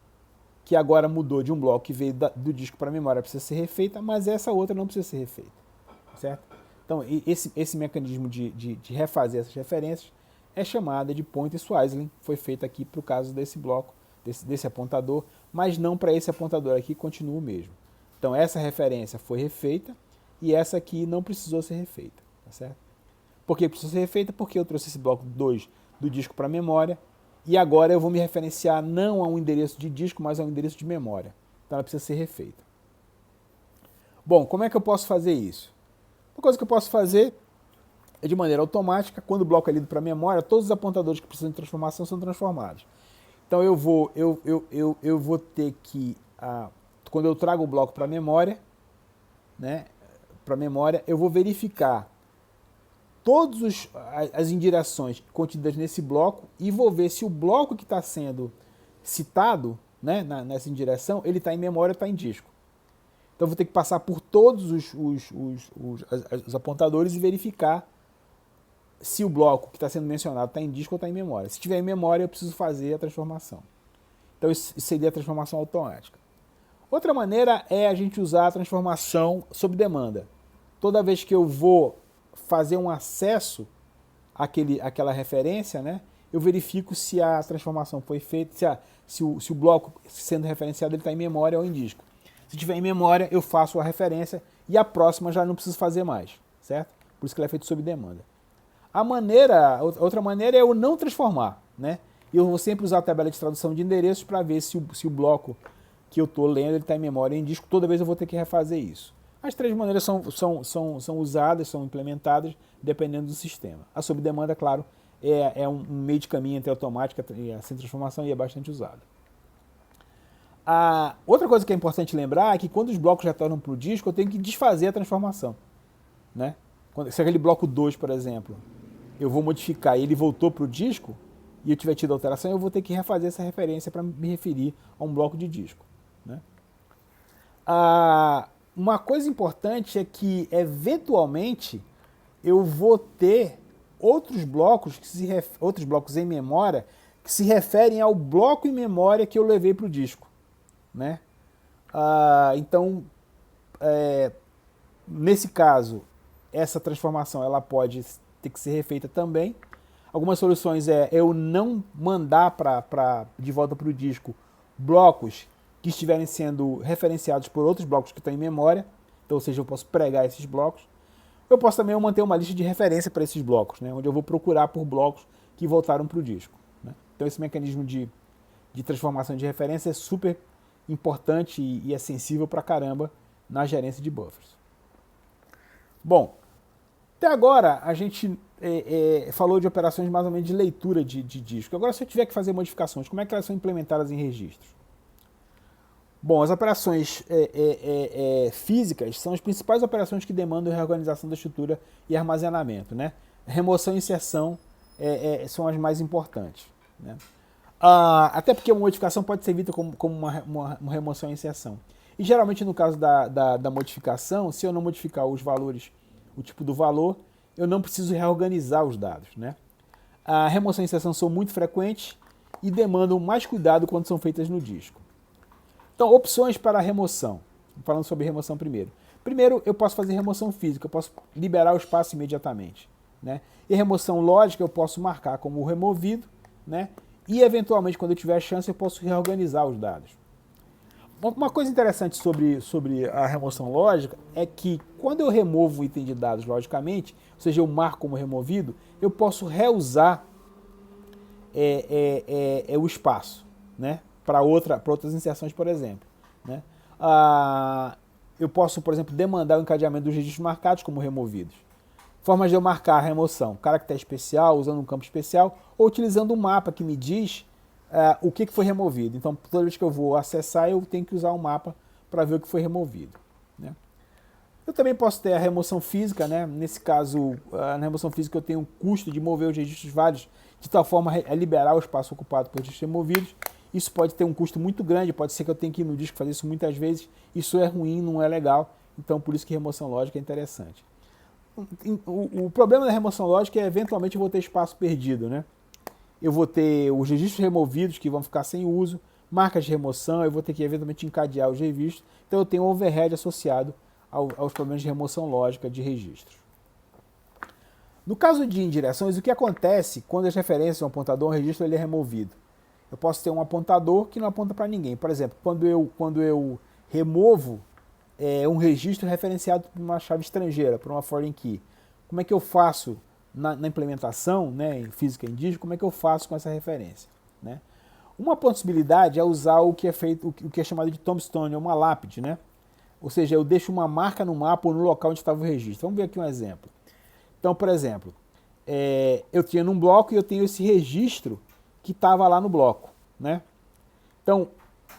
que agora mudou de um bloco que veio do disco para a memória precisa ser refeita, mas essa outra não precisa ser refeita, certo? Então, esse mecanismo de refazer essas referências é chamada de point swazzling, foi feito aqui para o caso desse bloco, desse apontador, mas não para esse apontador aqui, continua o mesmo. Então, essa referência foi refeita e essa aqui não precisou ser refeita, tá certo? Por que precisou ser refeita? Porque eu trouxe esse bloco 2 do disco para a memória e agora eu vou me referenciar não a um endereço de disco, mas a um endereço de memória. Então, ela precisa ser refeita. Bom, como é que eu posso fazer isso? Uma coisa que eu posso fazer é de maneira automática, quando o bloco é lido para a memória, todos os apontadores que precisam de transformação são transformados. Então eu vou ter que, quando eu trago o bloco para a memória, né, eu vou verificar todas as indireções contidas nesse bloco e vou ver se o bloco que está sendo citado, né, nessa indireção, ele está em memória ou está em disco. Então eu vou ter que passar por todos os apontadores e verificar se o bloco que está sendo mencionado está em disco ou está em memória. Se estiver em memória, eu preciso fazer a transformação. Então isso seria a transformação automática. Outra maneira é a gente usar a transformação sob demanda. Toda vez que eu vou fazer um acesso àquela referência, né, eu verifico se a transformação foi feita, se o bloco sendo referenciado está em memória ou em disco. Se tiver em memória, eu faço a referência e a próxima já não preciso fazer mais, certo? Por isso que ela é feita sob demanda. Outra maneira é eu não transformar, né? Eu vou sempre usar a tabela de tradução de endereços para ver se o bloco que eu estou lendo está em memória ou em disco. Toda vez eu vou ter que refazer isso. As três maneiras são usadas, são implementadas, dependendo do sistema. A sob demanda, claro, é um meio de caminho entre a automática e a sem transformação e é bastante usada. Outra coisa que é importante lembrar é que quando os blocos retornam para o disco, eu tenho que desfazer a transformação. Né? Se aquele bloco 2, por exemplo, eu vou modificar e ele voltou para o disco, e eu tiver tido alteração, eu vou ter que refazer essa referência para me referir a um bloco de disco. Né? Uma coisa importante é que, eventualmente, eu vou ter outros blocos em memória que se referem ao bloco em memória que eu levei para o disco. Né? Então, nesse caso, essa transformação ela pode ter que ser refeita também. Algumas soluções é eu não mandar de volta para o disco blocos que estiverem sendo referenciados por outros blocos que estão em memória. Então, ou seja, eu posso pregar esses blocos. Eu posso também manter uma lista de referência para esses blocos, né, onde eu vou procurar por blocos que voltaram para o disco. Né? Então, esse mecanismo de transformação de referência é super importante e é sensível para caramba na gerência de buffers. Bom, até agora a gente falou de operações mais ou menos de leitura de disco. Agora, se eu tiver que fazer modificações, como é que elas são implementadas em registros? Bom, as operações físicas são as principais operações que demandam reorganização da estrutura e armazenamento. Né? Remoção e inserção são as mais importantes. Né? Até porque uma modificação pode ser vista como uma remoção e inserção. E geralmente no caso da modificação, se eu não modificar os valores, o tipo do valor, eu não preciso reorganizar os dados. Né? A remoção e inserção são muito frequentes e demandam mais cuidado quando são feitas no disco. Então, opções para a remoção. Falando sobre remoção primeiro. Primeiro, eu posso fazer remoção física, eu posso liberar o espaço imediatamente. Né? E remoção lógica eu posso marcar como removido, né? E eventualmente, quando eu tiver a chance, eu posso reorganizar os dados. Uma coisa interessante sobre a remoção lógica é que quando eu removo um item de dados logicamente, ou seja, eu marco como removido, eu posso reusar o espaço, né? Para outras inserções, por exemplo. Né? Eu posso, por exemplo, demandar o encadeamento dos registros marcados como removidos. Formas de eu marcar a remoção: caractere especial, usando um campo especial, ou utilizando um mapa que me diz o que foi removido. Então, toda vez que eu vou acessar, eu tenho que usar um mapa para ver o que foi removido. Né? Eu também posso ter a remoção física. Né? Nesse caso, na remoção física eu tenho um custo de mover os registros válidos de tal forma a liberar o espaço ocupado por registros removidos. Isso pode ter um custo muito grande, pode ser que eu tenha que ir no disco fazer isso muitas vezes. Isso é ruim, não é legal. Então, por isso que remoção lógica é interessante. O problema da remoção lógica é, eventualmente, eu vou ter espaço perdido. Né? Eu vou ter os registros removidos que vão ficar sem uso, marcas de remoção, eu vou ter que, eventualmente, encadear os registros. Então, eu tenho um overhead associado aos problemas de remoção lógica de registros. No caso de indireções, o que acontece quando as referências a um apontador, um registro, ele é removido? Eu posso ter um apontador que não aponta para ninguém. Por exemplo, quando eu removo um registro referenciado por uma chave estrangeira, por uma foreign key, como é que eu faço na implementação, né, em física em disco, como é que eu faço com essa referência? Né? Uma possibilidade é usar o que é chamado de tombstone, ou uma lápide. Né? Ou seja, eu deixo uma marca no mapa ou no local onde estava o registro. Vamos ver aqui um exemplo. Então, por exemplo, eu tinha num bloco e eu tenho esse registro que estava lá no bloco. Né? Então,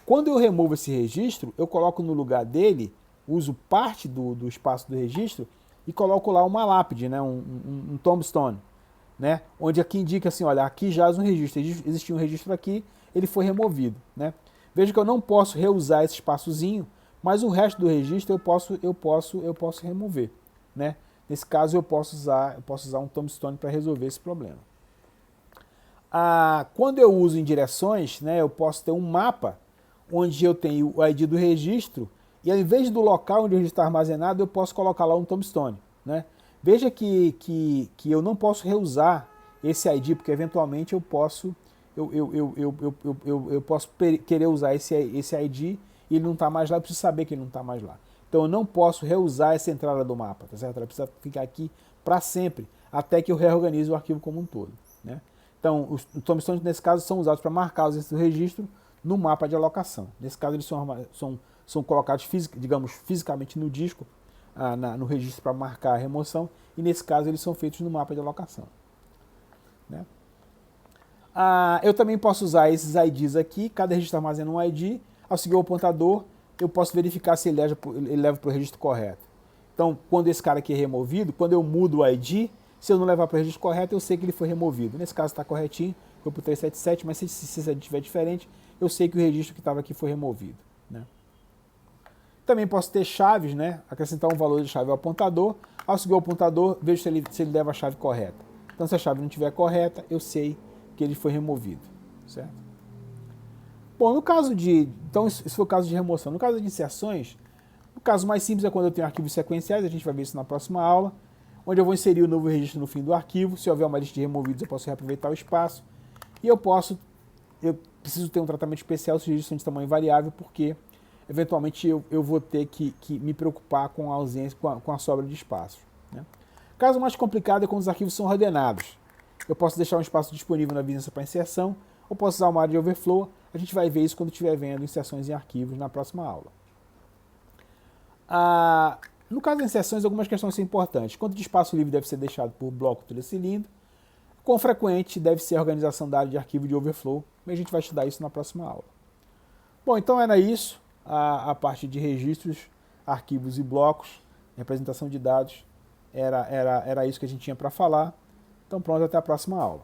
quando eu removo esse registro, eu coloco no lugar dele, uso parte do espaço do registro e coloco lá uma lápide, né? um tombstone, né? Onde aqui indica assim, olha, aqui jaz um registro, existia um registro aqui, ele foi removido. Né? Veja que eu não posso reusar esse espaçozinho, mas o resto do registro eu posso remover. Né? Nesse caso, eu posso usar um tombstone para resolver esse problema. Quando eu uso indireções, né, eu posso ter um mapa onde eu tenho o ID do registro e, ao invés do local onde o registro está armazenado, eu posso colocar lá um tombstone. Né? Veja que eu não posso reusar esse ID, porque eventualmente eu posso querer usar esse ID e ele não está mais lá, eu preciso saber que ele não está mais lá. Então eu não posso reusar essa entrada do mapa, tá certo? Ela precisa ficar aqui para sempre, até que eu reorganize o arquivo como um todo. Né? Então, os tombstones, nesse caso, são usados para marcar os do registro no mapa de alocação. Nesse caso, eles são colocados, fisicamente no disco, no registro para marcar a remoção, e nesse caso, eles são feitos no mapa de alocação. Né? Eu também posso usar esses IDs aqui, cada registro armazena um ID, ao seguir o apontador, eu posso verificar se ele leva para o registro correto. Então, quando esse cara aqui é removido, quando eu mudo o ID, se eu não levar para o registro correto, eu sei que ele foi removido. Nesse caso está corretinho, foi para o 377, mas se estiver diferente, eu sei que o registro que estava aqui foi removido. Né? Também posso ter chaves, né? Acrescentar um valor de chave ao apontador. Ao seguir o apontador, vejo se ele leva a chave correta. Então, se a chave não estiver correta, eu sei que ele foi removido. Certo? Bom, no caso de... Então, esse foi o caso de remoção. No caso de inserções, o caso mais simples é quando eu tenho arquivos sequenciais, a gente vai ver isso na próxima aula. onde eu vou inserir o novo registro no fim do arquivo. Se houver uma lista de removidos, eu posso reaproveitar o espaço. E eu preciso ter um tratamento especial se os registros são de tamanho variável, porque eventualmente eu vou ter que me preocupar com a ausência, com a sobra de espaço, né? Caso mais complicado é quando os arquivos são ordenados. Eu posso deixar um espaço disponível na vizinhança para inserção, ou posso usar uma área de overflow. A gente vai ver isso quando estiver vendo inserções em arquivos na próxima aula. No caso das inserções, algumas questões são importantes. Quanto de espaço livre deve ser deixado por bloco telecilindro? Quão frequente deve ser a organização da área de arquivo de overflow? E a gente vai estudar isso na próxima aula. Bom, então era isso. A parte de registros, arquivos e blocos, representação de dados, era isso que a gente tinha para falar. Então pronto, até a próxima aula.